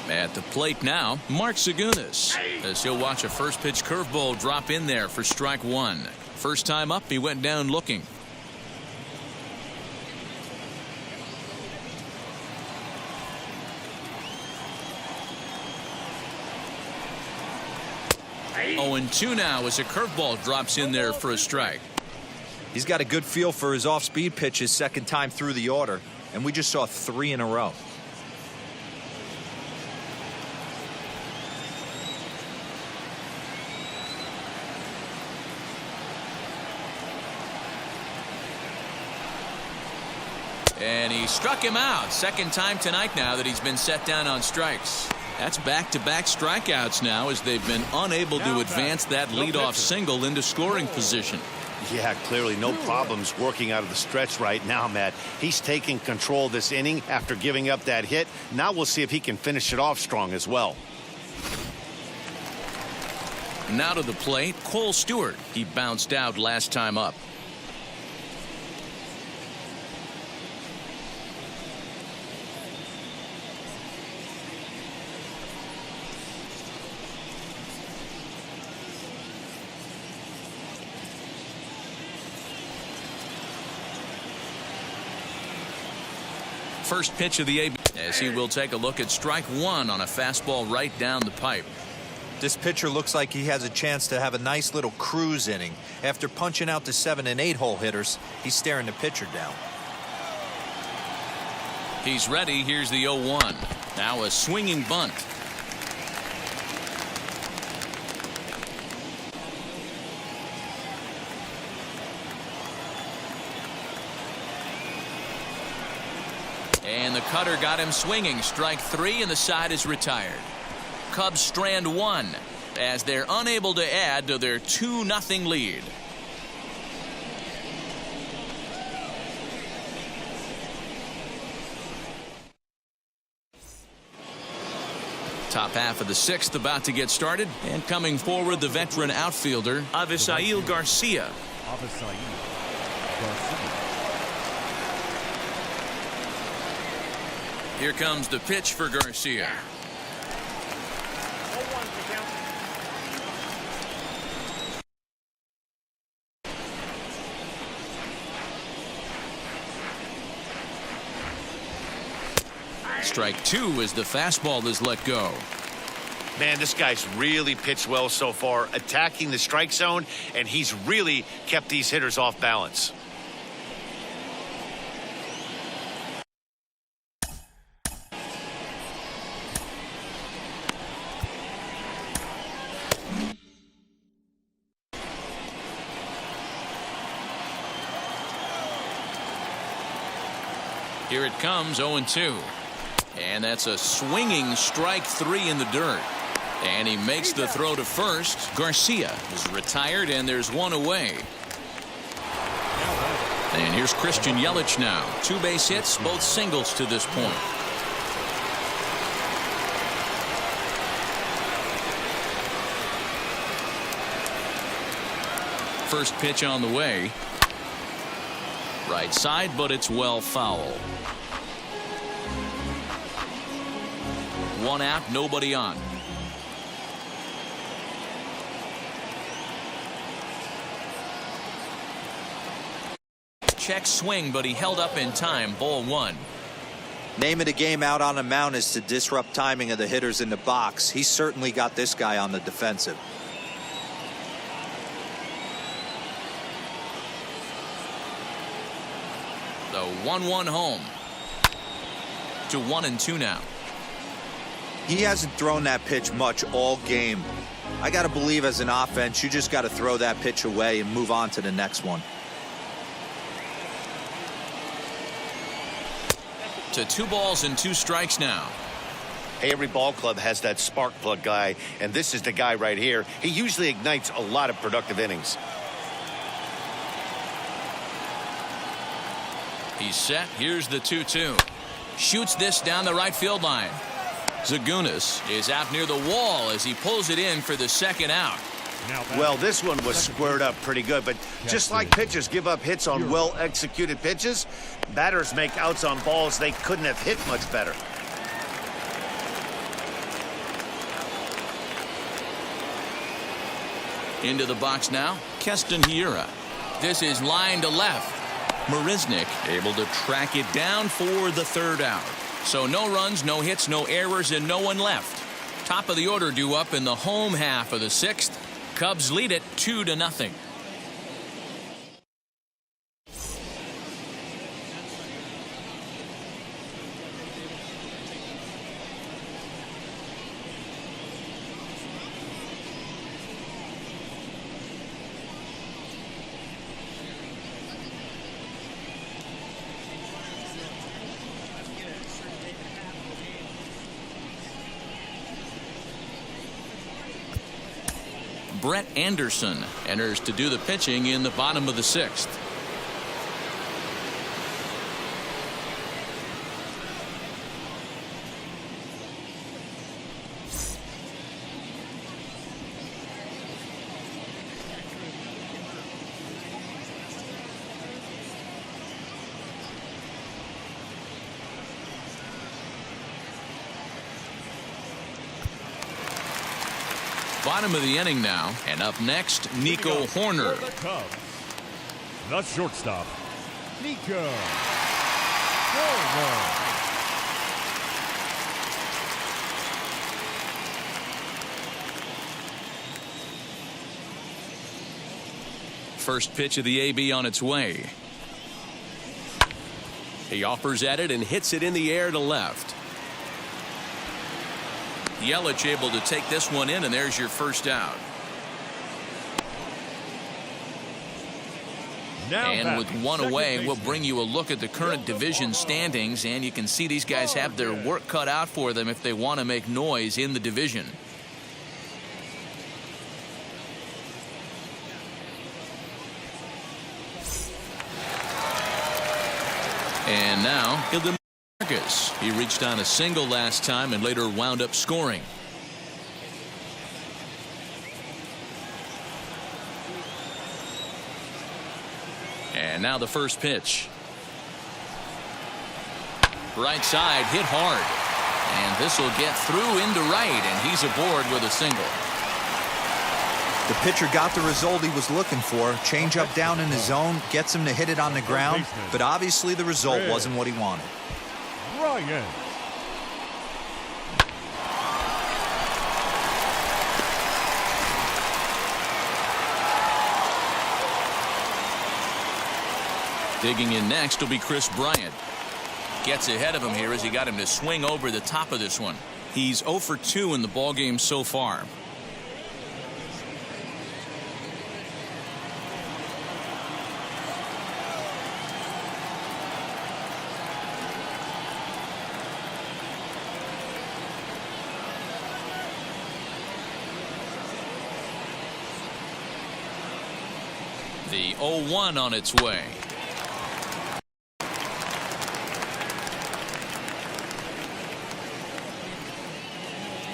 At the plate now, Mark Segunas, as he'll watch a first pitch curveball drop in there for strike one. First time up, he went down looking. Oh, and 2 now as a curveball drops in there for a strike. He's got a good feel for his off-speed pitches second time through the order, and we just saw 3 in a row. And he struck him out. Second time tonight now that he's been set down on strikes. That's back-to-back strikeouts now as they've been unable to advance that leadoff single into scoring position. Yeah, clearly no problems working out of the stretch right now, Matt. He's taking control of this inning after giving up that hit. Now we'll see if he can finish it off strong as well. Now to the plate, Cole Stewart. He bounced out last time up. First pitch of the AB as he will take a look at strike one on a fastball right down the pipe. This pitcher looks like he has a chance to have a nice little cruise inning. After punching out the 7 and 8 hole hitters, he's staring the pitcher down. He's ready. Here's the 0-1. Now a swinging bunt. And the cutter got him swinging. Strike 3 and the side is retired. Cubs strand 1 as they're unable to add to their 2-0 lead. Top half of the 6th about to get started, and coming forward the veteran outfielder Avisail Garcia. Here comes the pitch for Garcia. Strike 2 as the fastball is let go. Man, this guy's really pitched well so far, attacking the strike zone, and he's really kept these hitters off balance. Here it comes, 0-2. And that's a swinging strike 3 in the dirt. And he makes the throw to first. Garcia is retired, and there's one away. And here's Christian Yelich now. 2 base hits, both singles to this point. First pitch on the way. Right side, but it's well foul. 1 out, nobody on. Check swing, but he held up in time. Ball 1. Name of the game out on the mound is to disrupt timing of the hitters in the box. He certainly got this guy on the defensive. The 1-1 home. To 1-2 now. He hasn't thrown that pitch much all game. I got to believe as an offense, you just got to throw that pitch away and move on to the next one. To 2 balls and 2 strikes now. Every ball club has that spark plug guy, and this is the guy right here. He usually ignites a lot of productive innings. He's set. Here's the 2-2. Shoots this down the right field line. Zagunis is out near the wall as he pulls it in for the second out. Well, this one was squared up pretty good, but just like pitchers give up hits on well-executed pitches, batters make outs on balls they couldn't have hit much better. Into the box now, Keston Hiura. This is line to left. Marisnick able to track it down for the 3rd out. So no runs, no hits, no errors, and no one left. Top of the order due up in the home half of the 6th. Cubs lead it 2-0. Brett Anderson enters to do the pitching in the bottom of the 6th. Bottom of the inning now, and up next, Nico Horner. The shortstop, Nico Horner. First pitch of the AB on its way. He offers at it and hits it in the air to left. Yelich able to take this one in, and there's your first out. And with one away, we'll bring you a look at the current division standings, and you can see these guys have their work cut out for them if they want to make noise in the division. And now, Marcus. He reached on a single last time and later wound up scoring. And now the first pitch. Right side hit hard. And this will get through into right, and he's aboard with a single. The pitcher got the result he was looking for. Change up down in the zone, gets him to hit it on the ground, but obviously the result wasn't what he wanted. Ryan. Digging in next will be Chris Bryant. Gets ahead of him here as he got him to swing over the top of this one. He's 0 for 2 in the ballgame so far. The 0-1 on its way.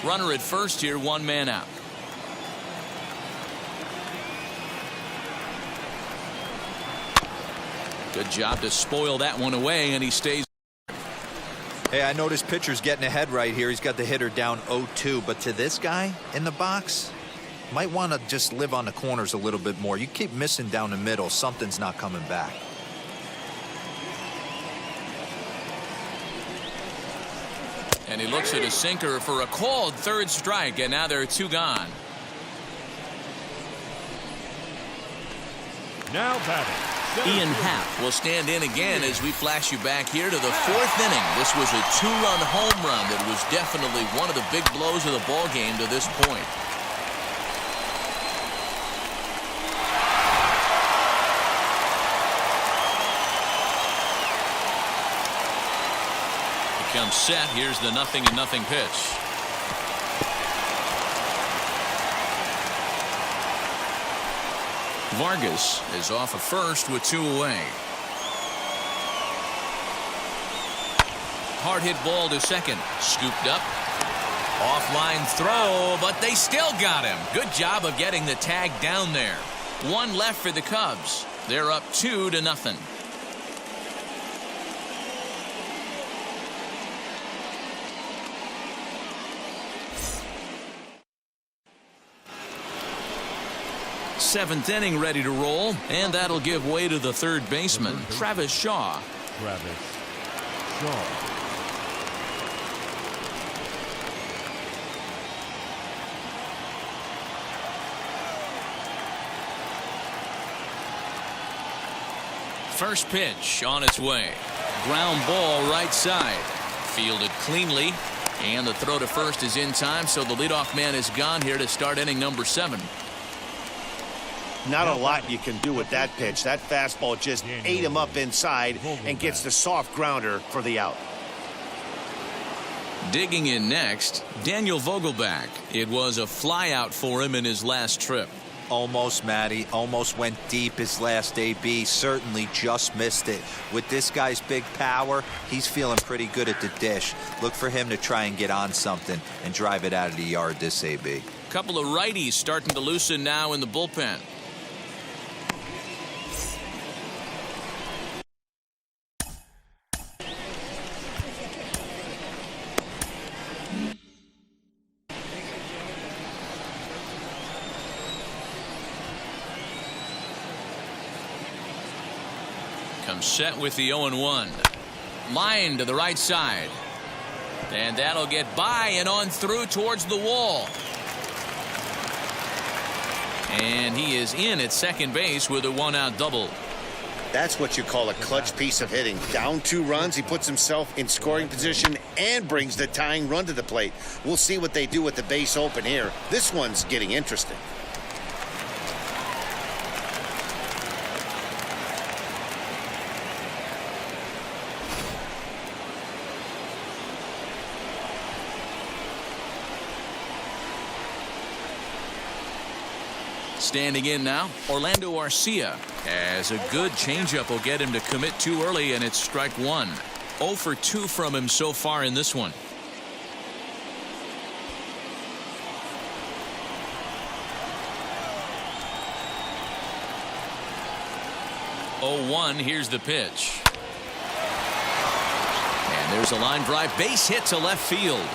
Runner at first here, 1 man out. Good job to spoil that one away, and he stays. Hey, I noticed pitcher's getting ahead right here. He's got the hitter down 0-2, but to this guy in the box, might want to just live on the corners a little bit more. You keep missing down the middle, something's not coming back. And he looks at a sinker for a called 3rd strike, and now there are 2 gone. Now batting, Ian Happ will stand in again as we flash you back here to the 4th inning. This was a 2-run home run that was definitely one of the big blows of the ball game to this point. He comes set. Here's the 0-0 pitch. Vargas is off of first with 2 away. Hard hit ball to second. Scooped up. Offline throw, but they still got him. Good job of getting the tag down there. 1 left for the Cubs. They're up 2-0. Seventh inning ready to roll, and that'll give way to the 3rd baseman, Travis Shaw. Travis Shaw. First pitch on its way. Ground ball right side. Fielded cleanly, and the throw to first is in time, so the leadoff man is gone here to start inning number 7. Not a lot you can do with that pitch. That fastball just ate him up inside and gets the soft grounder for the out. Digging in next, Daniel Vogelback. It was a flyout for him in his last trip. Almost, Matty. Almost went deep his last AB. Certainly just missed it. With this guy's big power, he's feeling pretty good at the dish. Look for him to try and get on something and drive it out of the yard this AB. Couple of righties starting to loosen now in the bullpen. Comes set with the 0-1. Line to the right side. And that'll get by and on through towards the wall. And he is in at second base with a 1-out double. That's what you call a clutch piece of hitting. Down 2 runs, he puts himself in scoring position and brings the tying run to the plate. We'll see what they do with the base open here. This one's getting interesting. Standing in now, Orlando Arcia, as a good changeup will get him to commit too early, and it's strike 1. 0 for 2 from him so far in this one. Oh, 0-1, here's the pitch. And there's a line drive, base hit to left field.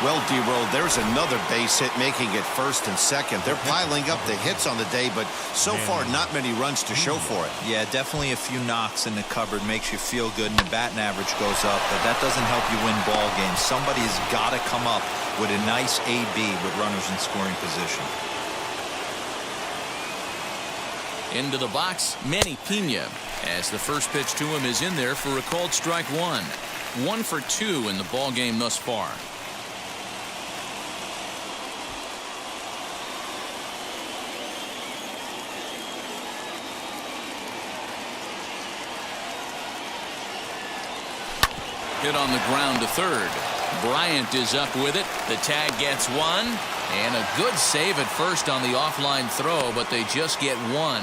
Well, D-Roll, there's another base hit making it first and second. They're piling up the hits on the day, but so far not many runs to show for it. Yeah, definitely a few knocks in the cupboard makes you feel good, and the batting average goes up, but that doesn't help you win ball games. Somebody's got to come up with a nice AB with runners in scoring position. Into the box, Manny Pena, as the first pitch to him is in there for a called strike 1. 1 for 2 in the ball game thus far. Hit on the ground to third. Bryant is up with it. The tag gets 1. And a good save at first on the offline throw, but they just get 1.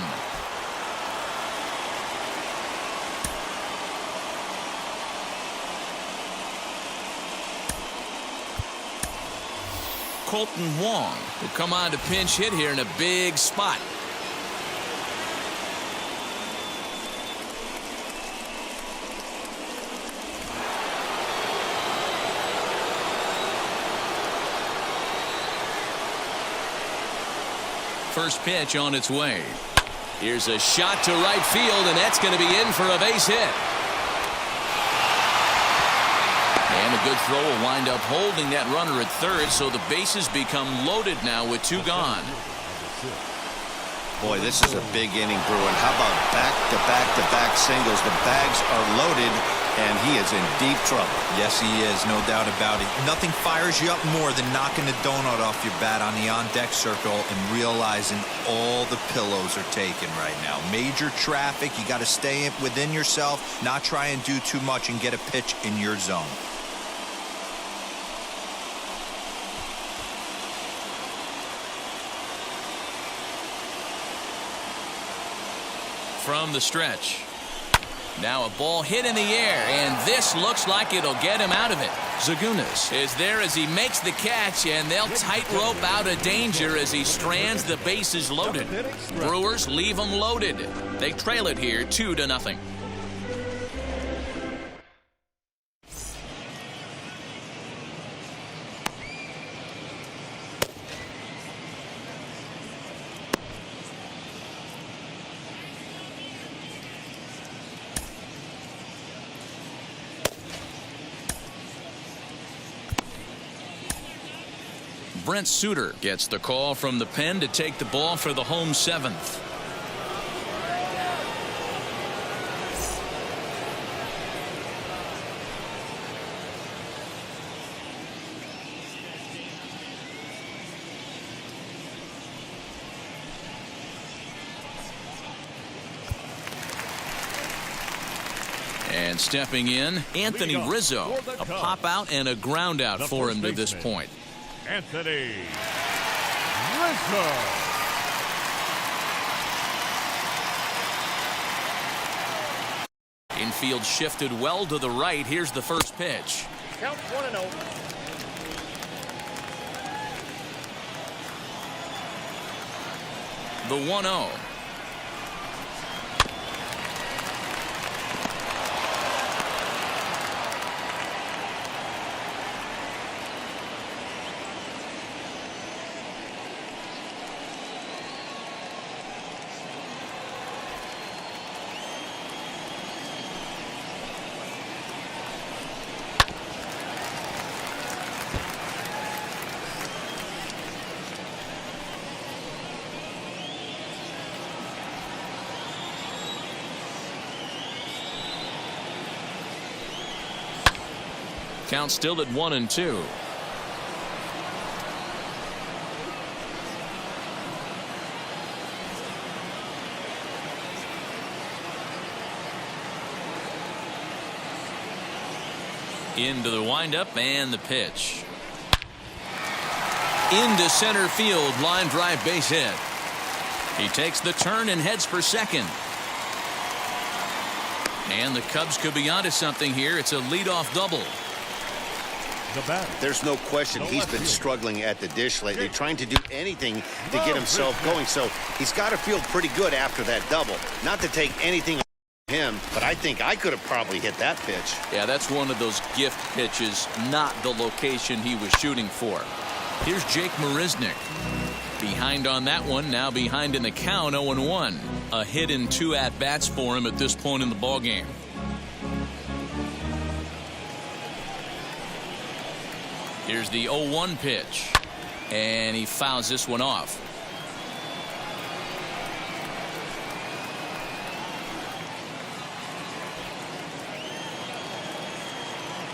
Colton Wong will come on to pinch hit here in a big spot. First pitch on its way. Here's a shot to right field, and that's going to be in for a base hit. And a good throw will wind up holding that runner at third, so the bases become loaded now with 2 gone. Boy, this is a big inning, Bruin. How about back-to-back-to-back singles? The bags are loaded, and he is in deep trouble. Yes, he is, no doubt about it. Nothing fires you up more than knocking a donut off your bat on the on-deck circle and realizing all the pillows are taken right now. Major traffic. You got to stay within yourself, not try and do too much and get a pitch in your zone. From the stretch. Now a ball hit in the air, and this looks like it'll get him out of it. Zagunis is there as he makes the catch, and they'll tightrope out of danger as he strands the bases loaded. Brewers leave them loaded. They trail it here 2-0. Brent Suter gets the call from the pen to take the ball for the home seventh. And stepping in, Anthony Rizzo. A pop out and a ground out for him to this point. Anthony Rizzo. Infield shifted well to the right. Here's the first pitch. Count 1-0. The 1-0. Count still at 1-2. Into the windup and the pitch. Into center field, line drive base hit. He takes the turn and heads for second. And the Cubs could be onto something here. It's a leadoff double. There's no question he's been struggling at the dish lately, trying to do anything to get himself going. So he's got to feel pretty good after that double. Not to take anything from him, but I think I could have probably hit that pitch. Yeah, that's one of those gift pitches, not the location he was shooting for. Here's Jake Marisnick. Behind on that one, now behind in the count, 0-1. A hit in 2 at-bats for him at this point in the ballgame. Here's the 0-1 pitch. And he fouls this one off.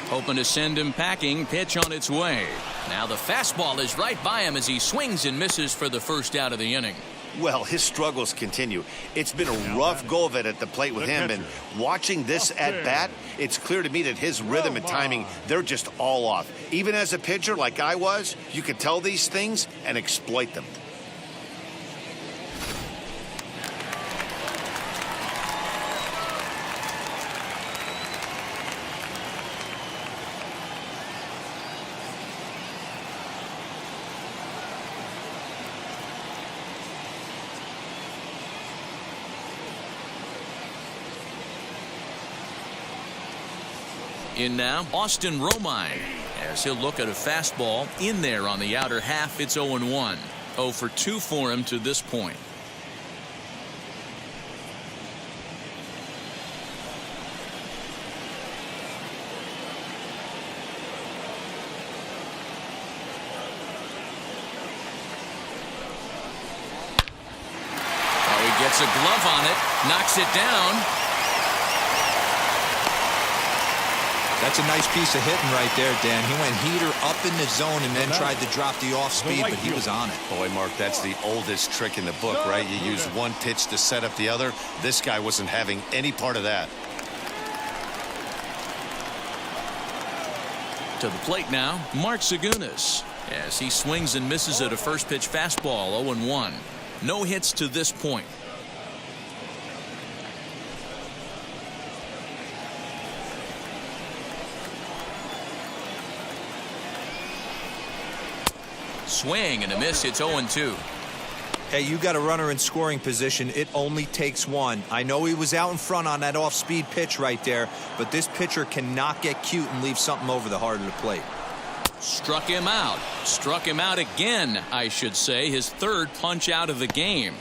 Hoping to send him packing. Pitch on its way. Now the fastball is right by him as he swings and misses for the first out of the inning. Well, his struggles continue. It's been a rough go of it at the plate with him, and watching this at bat, it's clear to me that his rhythm and timing, they're just all off. Even as a pitcher like I was, you could tell these things and exploit them. In now, Austin Romine, as he'll look at a fastball in there on the outer half. It's 0-1. 0 for 2 for him to this point. Gets a glove on it, knocks it down. That's a nice piece of hitting right there, Dan. He went heater up in the zone and then tried to drop the off speed, but he was on it. Boy, Mark, that's the oldest trick in the book, right? You use one pitch to set up the other. This guy wasn't having any part of that. To the plate now, Mark Zagunis, as he swings and misses at a first pitch fastball. 0-1. No hits to this point. Swing and a miss. It's 0-2. Hey, you got a runner in scoring position. It only takes one. I know he was out in front on that off-speed pitch right there, but this pitcher cannot get cute and leave something over the heart of the plate. Struck him out. Struck him out again, I should say. His third punch out of the game.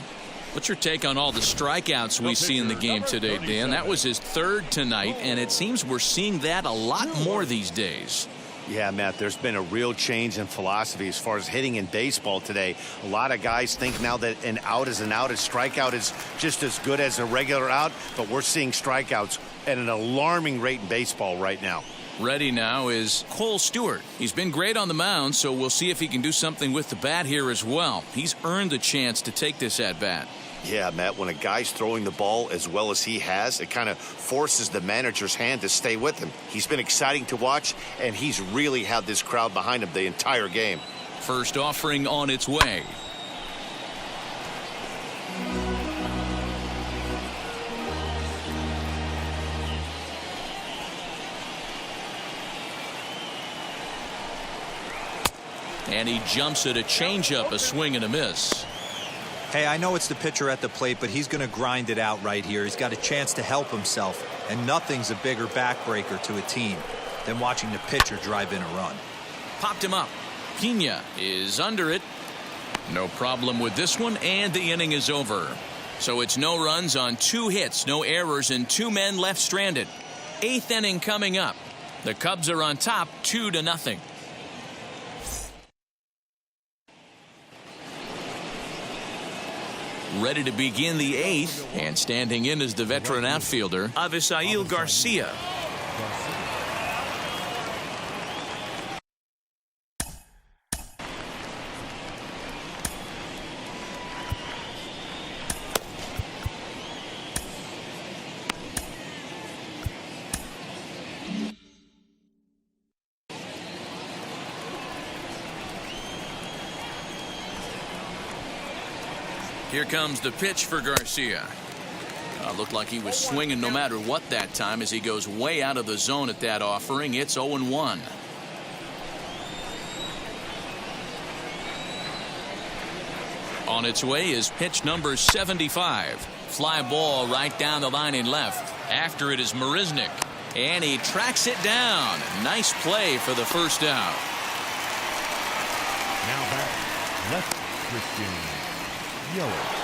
What's your take on all the strikeouts we see in the game today, Dan? That was his third tonight, and it seems we're seeing that a lot more these days. Yeah, Matt, there's been a real change in philosophy as far as hitting in baseball today. A lot of guys think now that an out is an out. A strikeout is just as good as a regular out, but we're seeing strikeouts at an alarming rate in baseball right now. Ready now is Cole Stewart. He's been great on the mound, so we'll see if he can do something with the bat here as well. He's earned a chance to take this at bat. Yeah, Matt, when a guy's throwing the ball as well as he has, it kind of forces the manager's hand to stay with him. He's been exciting to watch, and he's really had this crowd behind him the entire game. First offering on its way. And he jumps at a changeup, a swing and a miss. Hey, I know it's the pitcher at the plate, but he's going to grind it out right here. He's got a chance to help himself, and nothing's a bigger backbreaker to a team than watching the pitcher drive in a run. Popped him up. Pena is under it. No problem with this one, and the inning is over. So it's no runs on 2 hits, no errors, and 2 men left stranded. 8th inning coming up. The Cubs are on top 2-0. Ready to begin the 8th, and standing in is the veteran outfielder, Avisail Garcia. Here comes the pitch for Garcia. Looked like he was swinging no matter what that time as he goes way out of the zone at that offering. It's 0-1. On its way is pitch number 75. Fly ball right down the line in left. After it is Marisnick. And he tracks it down. Nice play for the first out. Now back, left Christian Yelich.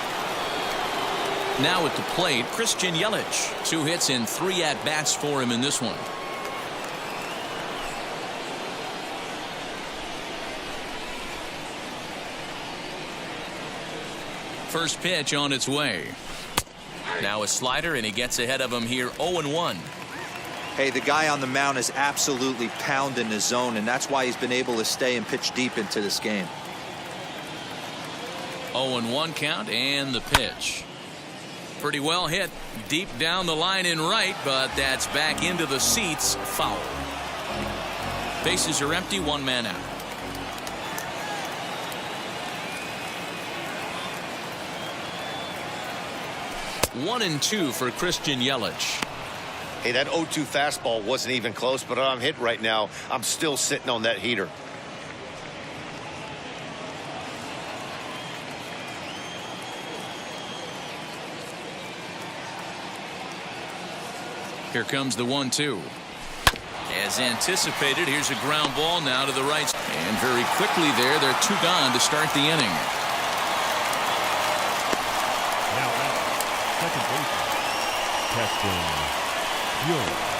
Now at the plate, Christian Yelich. 2 hits and 3 at-bats for him in this one. First pitch on its way. Now a slider, and he gets ahead of him here. 0-1. Hey, the guy on the mound is absolutely pounding the zone, and that's why he's been able to stay and pitch deep into this game. 0-1 count, and the pitch. Pretty well hit deep down the line in right, but that's back into the seats. Foul. Bases are empty, 1 man out. One and 2 for Christian Yelich. Hey, that 0-2 fastball wasn't even close, but I'm hit right now. I'm still sitting on that heater. Here comes the 1-2. As anticipated, here's a ground ball now to the right. And very quickly there, they're 2 gone to start the inning. Now out, second baseman, Keston Hiura.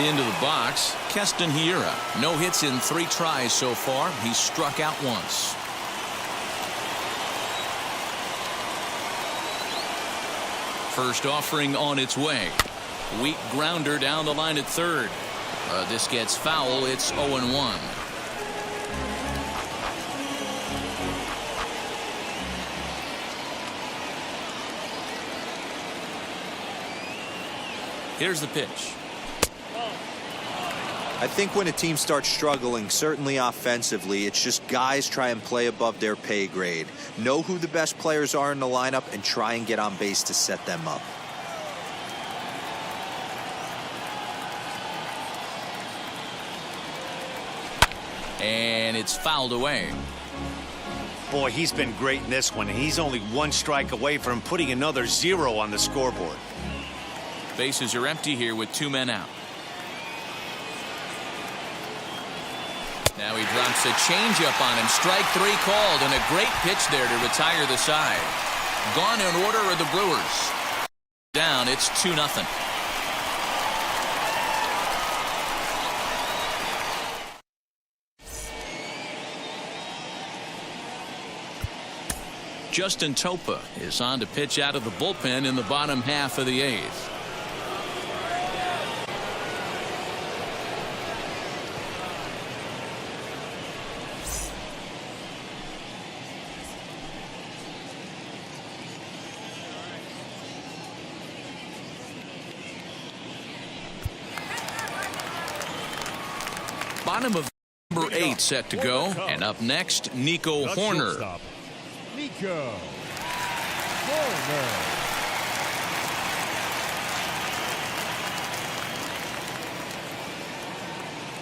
Into the box, Keston Hiura. No hits in 3 tries so far. He's struck out once. first offering on its way. Weak grounder down the line at third. This gets foul. It's 0-1. Here's the pitch. I think when a team starts struggling, certainly offensively, it's just guys try and play above their pay grade. Know who the best players are in the lineup and try and get on base to set them up. And it's fouled away. Boy, he's been great in this one. He's only one strike away from putting another 0 on the scoreboard. Bases are empty here with 2 men out. Now he drops a changeup on him. Strike 3 called, and a great pitch there to retire the side. Gone in order are the Brewers. Down, it's 2-0. Justin Topa is on to pitch out of the bullpen in the bottom half of the 8th. Bottom of number 8 set to go, and up next, Nico Horner. Nico Horner.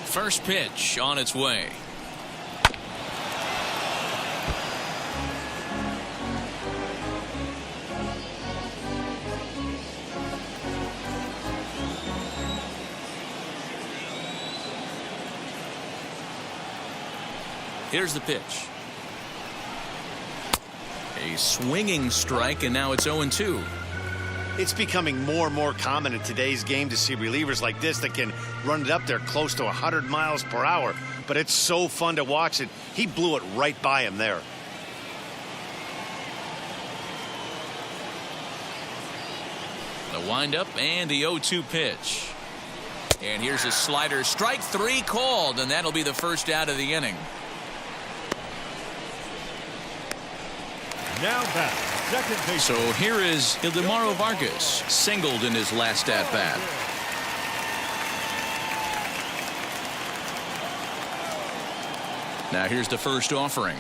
First pitch on its way. Here's the pitch. A swinging strike, and now it's 0-2. It's becoming more and more common in today's game to see relievers like this that can run it up there close to 100 miles per hour. But it's so fun to watch it. He blew it right by him there. The windup and the 0-2 pitch. And here's a slider. Strike 3 called, and that'll be the first out of the inning. Now back, second base. So here is Ildemaro Vargas, singled in his last at bat. Now here's the first offering.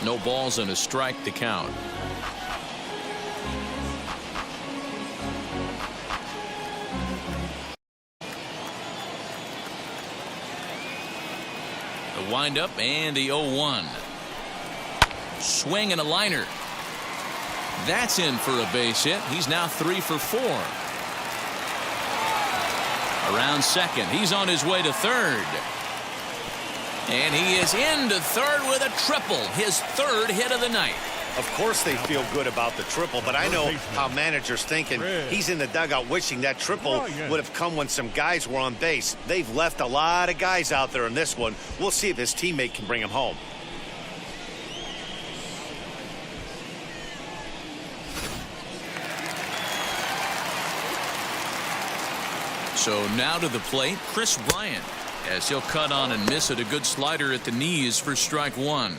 No balls and a strike to count. The windup and the 0-1. Swing and a liner. That's in for a base hit. He's now 3 for 4. Around second. He's on his way to third. And he is into third with a triple. His 3rd hit of the night. Of course they feel good about the triple, but I know how managers think, and he's in the dugout wishing that triple would have come when some guys were on base. They've left a lot of guys out there in this one. We'll see if his teammate can bring him home. So now to the plate, Chris Bryant, as he'll cut on and miss it. A good slider at the knees for strike 1.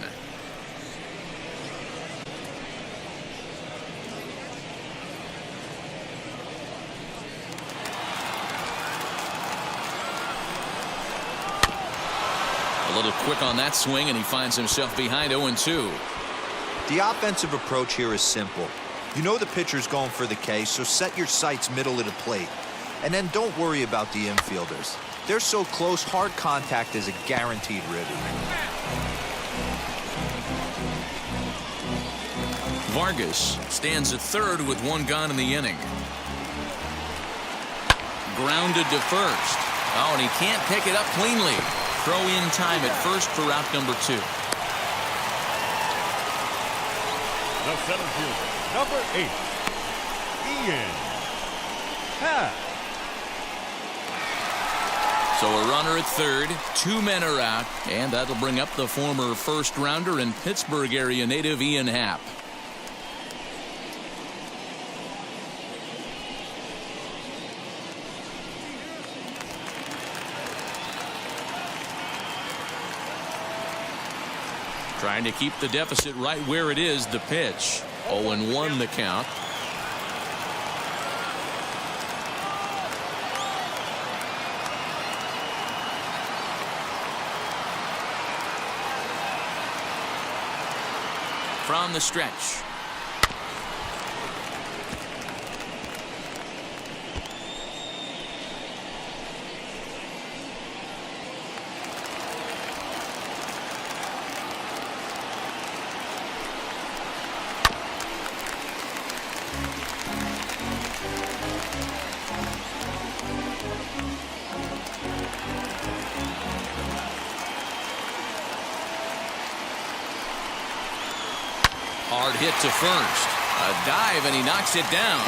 A little quick on that swing, and he finds himself behind 0-2. The offensive approach here is simple. You know the pitcher's going for the K, so set your sights middle of the plate. And then don't worry about the infielders. They're so close, hard contact is a guaranteed ribby. Vargas stands at third with 1 gone in the inning. Grounded to first. Oh, and he can't pick it up cleanly. Throw in time at first for out number 2. The center fielder, number 8, Ian Happ. So a runner at third, 2 men are out, and that'll bring up the former first rounder and Pittsburgh area native Ian Happ. Trying to keep the deficit right where it is. The pitch. 0-1 the count. From the stretch. Hard hit to first. A dive, and he knocks it down.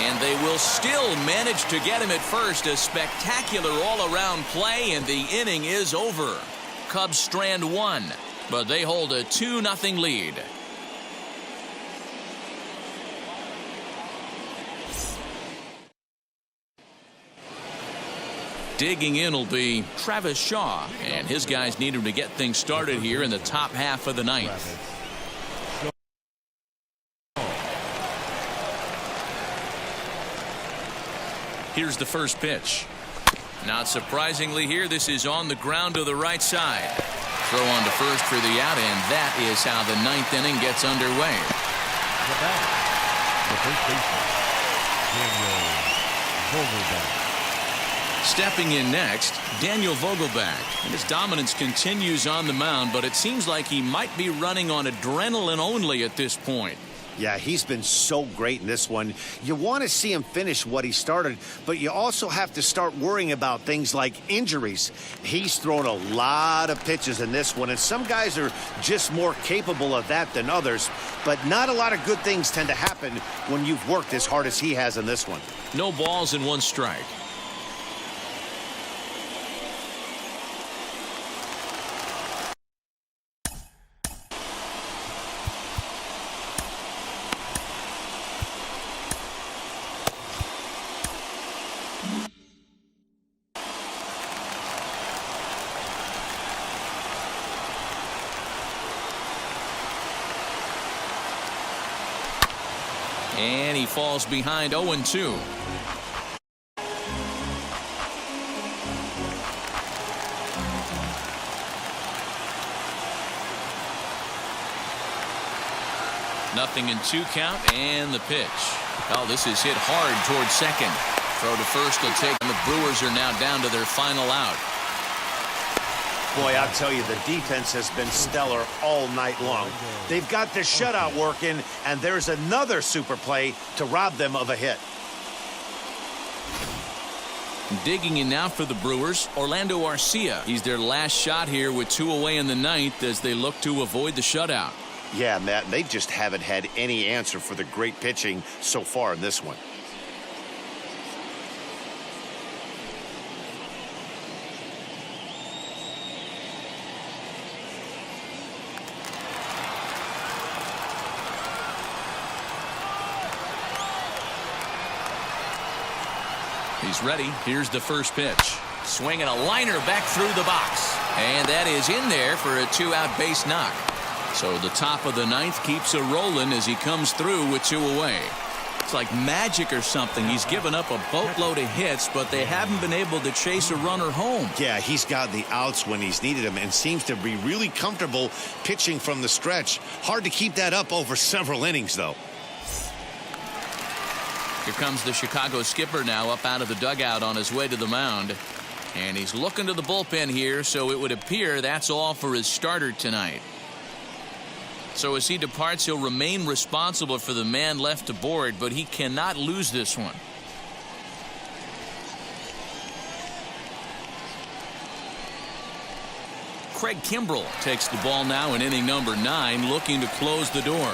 And they will still manage to get him at first. A spectacular all-around play, and the inning is over. Cubs strand one, but they hold a 2-0 lead. Digging in will be Travis Shaw, and his guys need him to get things started here in the top half of the ninth. Here's the first pitch. Not surprisingly here, this is on the ground to the right side. Throw on to first for the out, and that is how the ninth inning gets underway. The batter, the first baseman, Daniel Vogelbach. Stepping in next, Daniel Vogelbach. And his dominance continues on the mound, but it seems like he might be running on adrenaline only at this point. Yeah, he's been so great in this one. You want to see him finish what he started, but you also have to start worrying about things like injuries. He's thrown a lot of pitches in this one, and some guys are just more capable of that than others, but not a lot of good things tend to happen when you've worked as hard as he has in this one. No balls and one strike. And he falls behind 0-2. Nothing in 2 count, and the pitch. Oh, this is hit hard towards second. Throw to first will take, and the Brewers are now down to their final out. Boy, I'll tell you, the defense has been stellar all night long. They've got the shutout working, and there's another super play to rob them of a hit. Digging in now for the Brewers, Orlando Arcia. He's their last shot here with 2 away in the ninth as they look to avoid the shutout. Yeah, Matt, they just haven't had any answer for the great pitching so far in this one. He's ready. Here's the first pitch. Swinging a liner back through the box. And that is in there for a 2-out base knock. So the top of the ninth keeps a rolling as he comes through with 2 away. It's like magic or something. He's given up a boatload of hits, but they haven't been able to chase a runner home. Yeah, he's got the outs when he's needed them and seems to be really comfortable pitching from the stretch. Hard to keep that up over several innings, though. Here comes the Chicago skipper now up out of the dugout on his way to the mound. And he's looking to the bullpen here, so it would appear that's all for his starter tonight. So as he departs, he'll remain responsible for the man left to board, but he cannot lose this one. Craig Kimbrell takes the ball now in inning number 9, looking to close the door.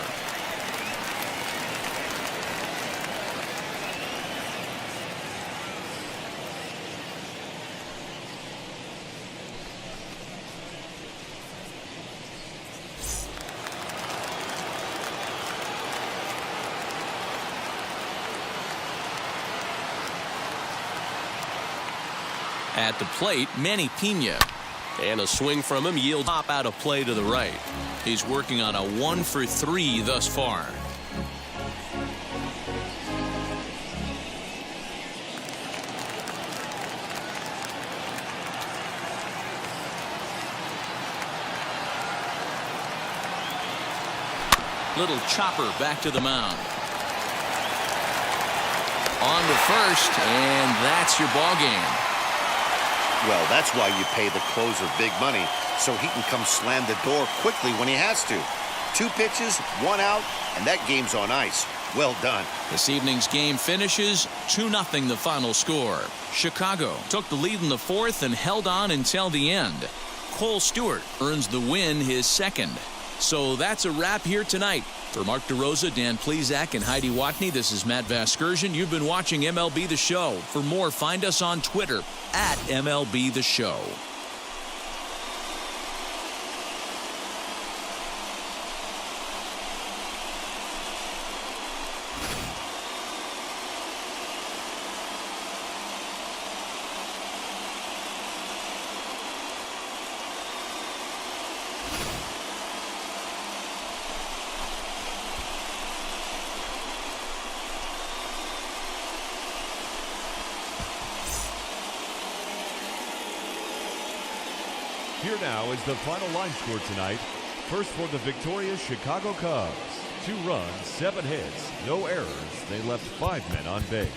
At the plate, Manny Pena. And a swing from him yields pop out of play to the right. He's working on a 1-for-3 thus far. Little chopper back to the mound. On to first, and that's your ball game. Well, that's why you pay the closer big money, so he can come slam the door quickly when he has to. 2 pitches, 1 out, and that game's on ice. Well done. This evening's game finishes 2-0 the final score. Chicago took the lead in the 4th and held on until the end. Cole Stewart earns the win, his 2nd. So that's a wrap here tonight. For Mark DeRosa, Dan Plesac, and Heidi Watney, this is Matt Vasgersian. You've been watching MLB The Show. For more, find us on Twitter at MLB The Show. Here now is the final line score tonight. First for the victorious Chicago Cubs. 2 runs, 7 hits, no errors. They left 5 men on base.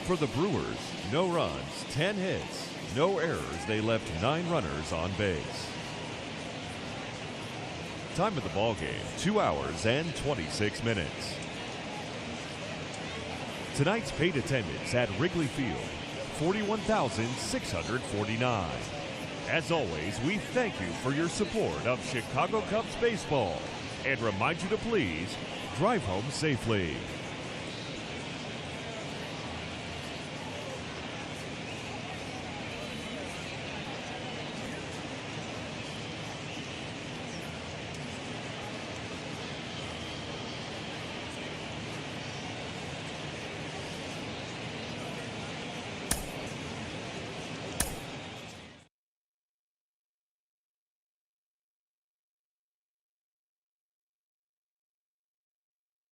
For the Brewers, no runs, 10 hits, no errors. They left 9 runners on base. Time of the ball game, 2 hours and 26 minutes. Tonight's paid attendance at Wrigley Field, 41,649. As always, we thank you for your support of Chicago Cubs baseball and remind you to please drive home safely.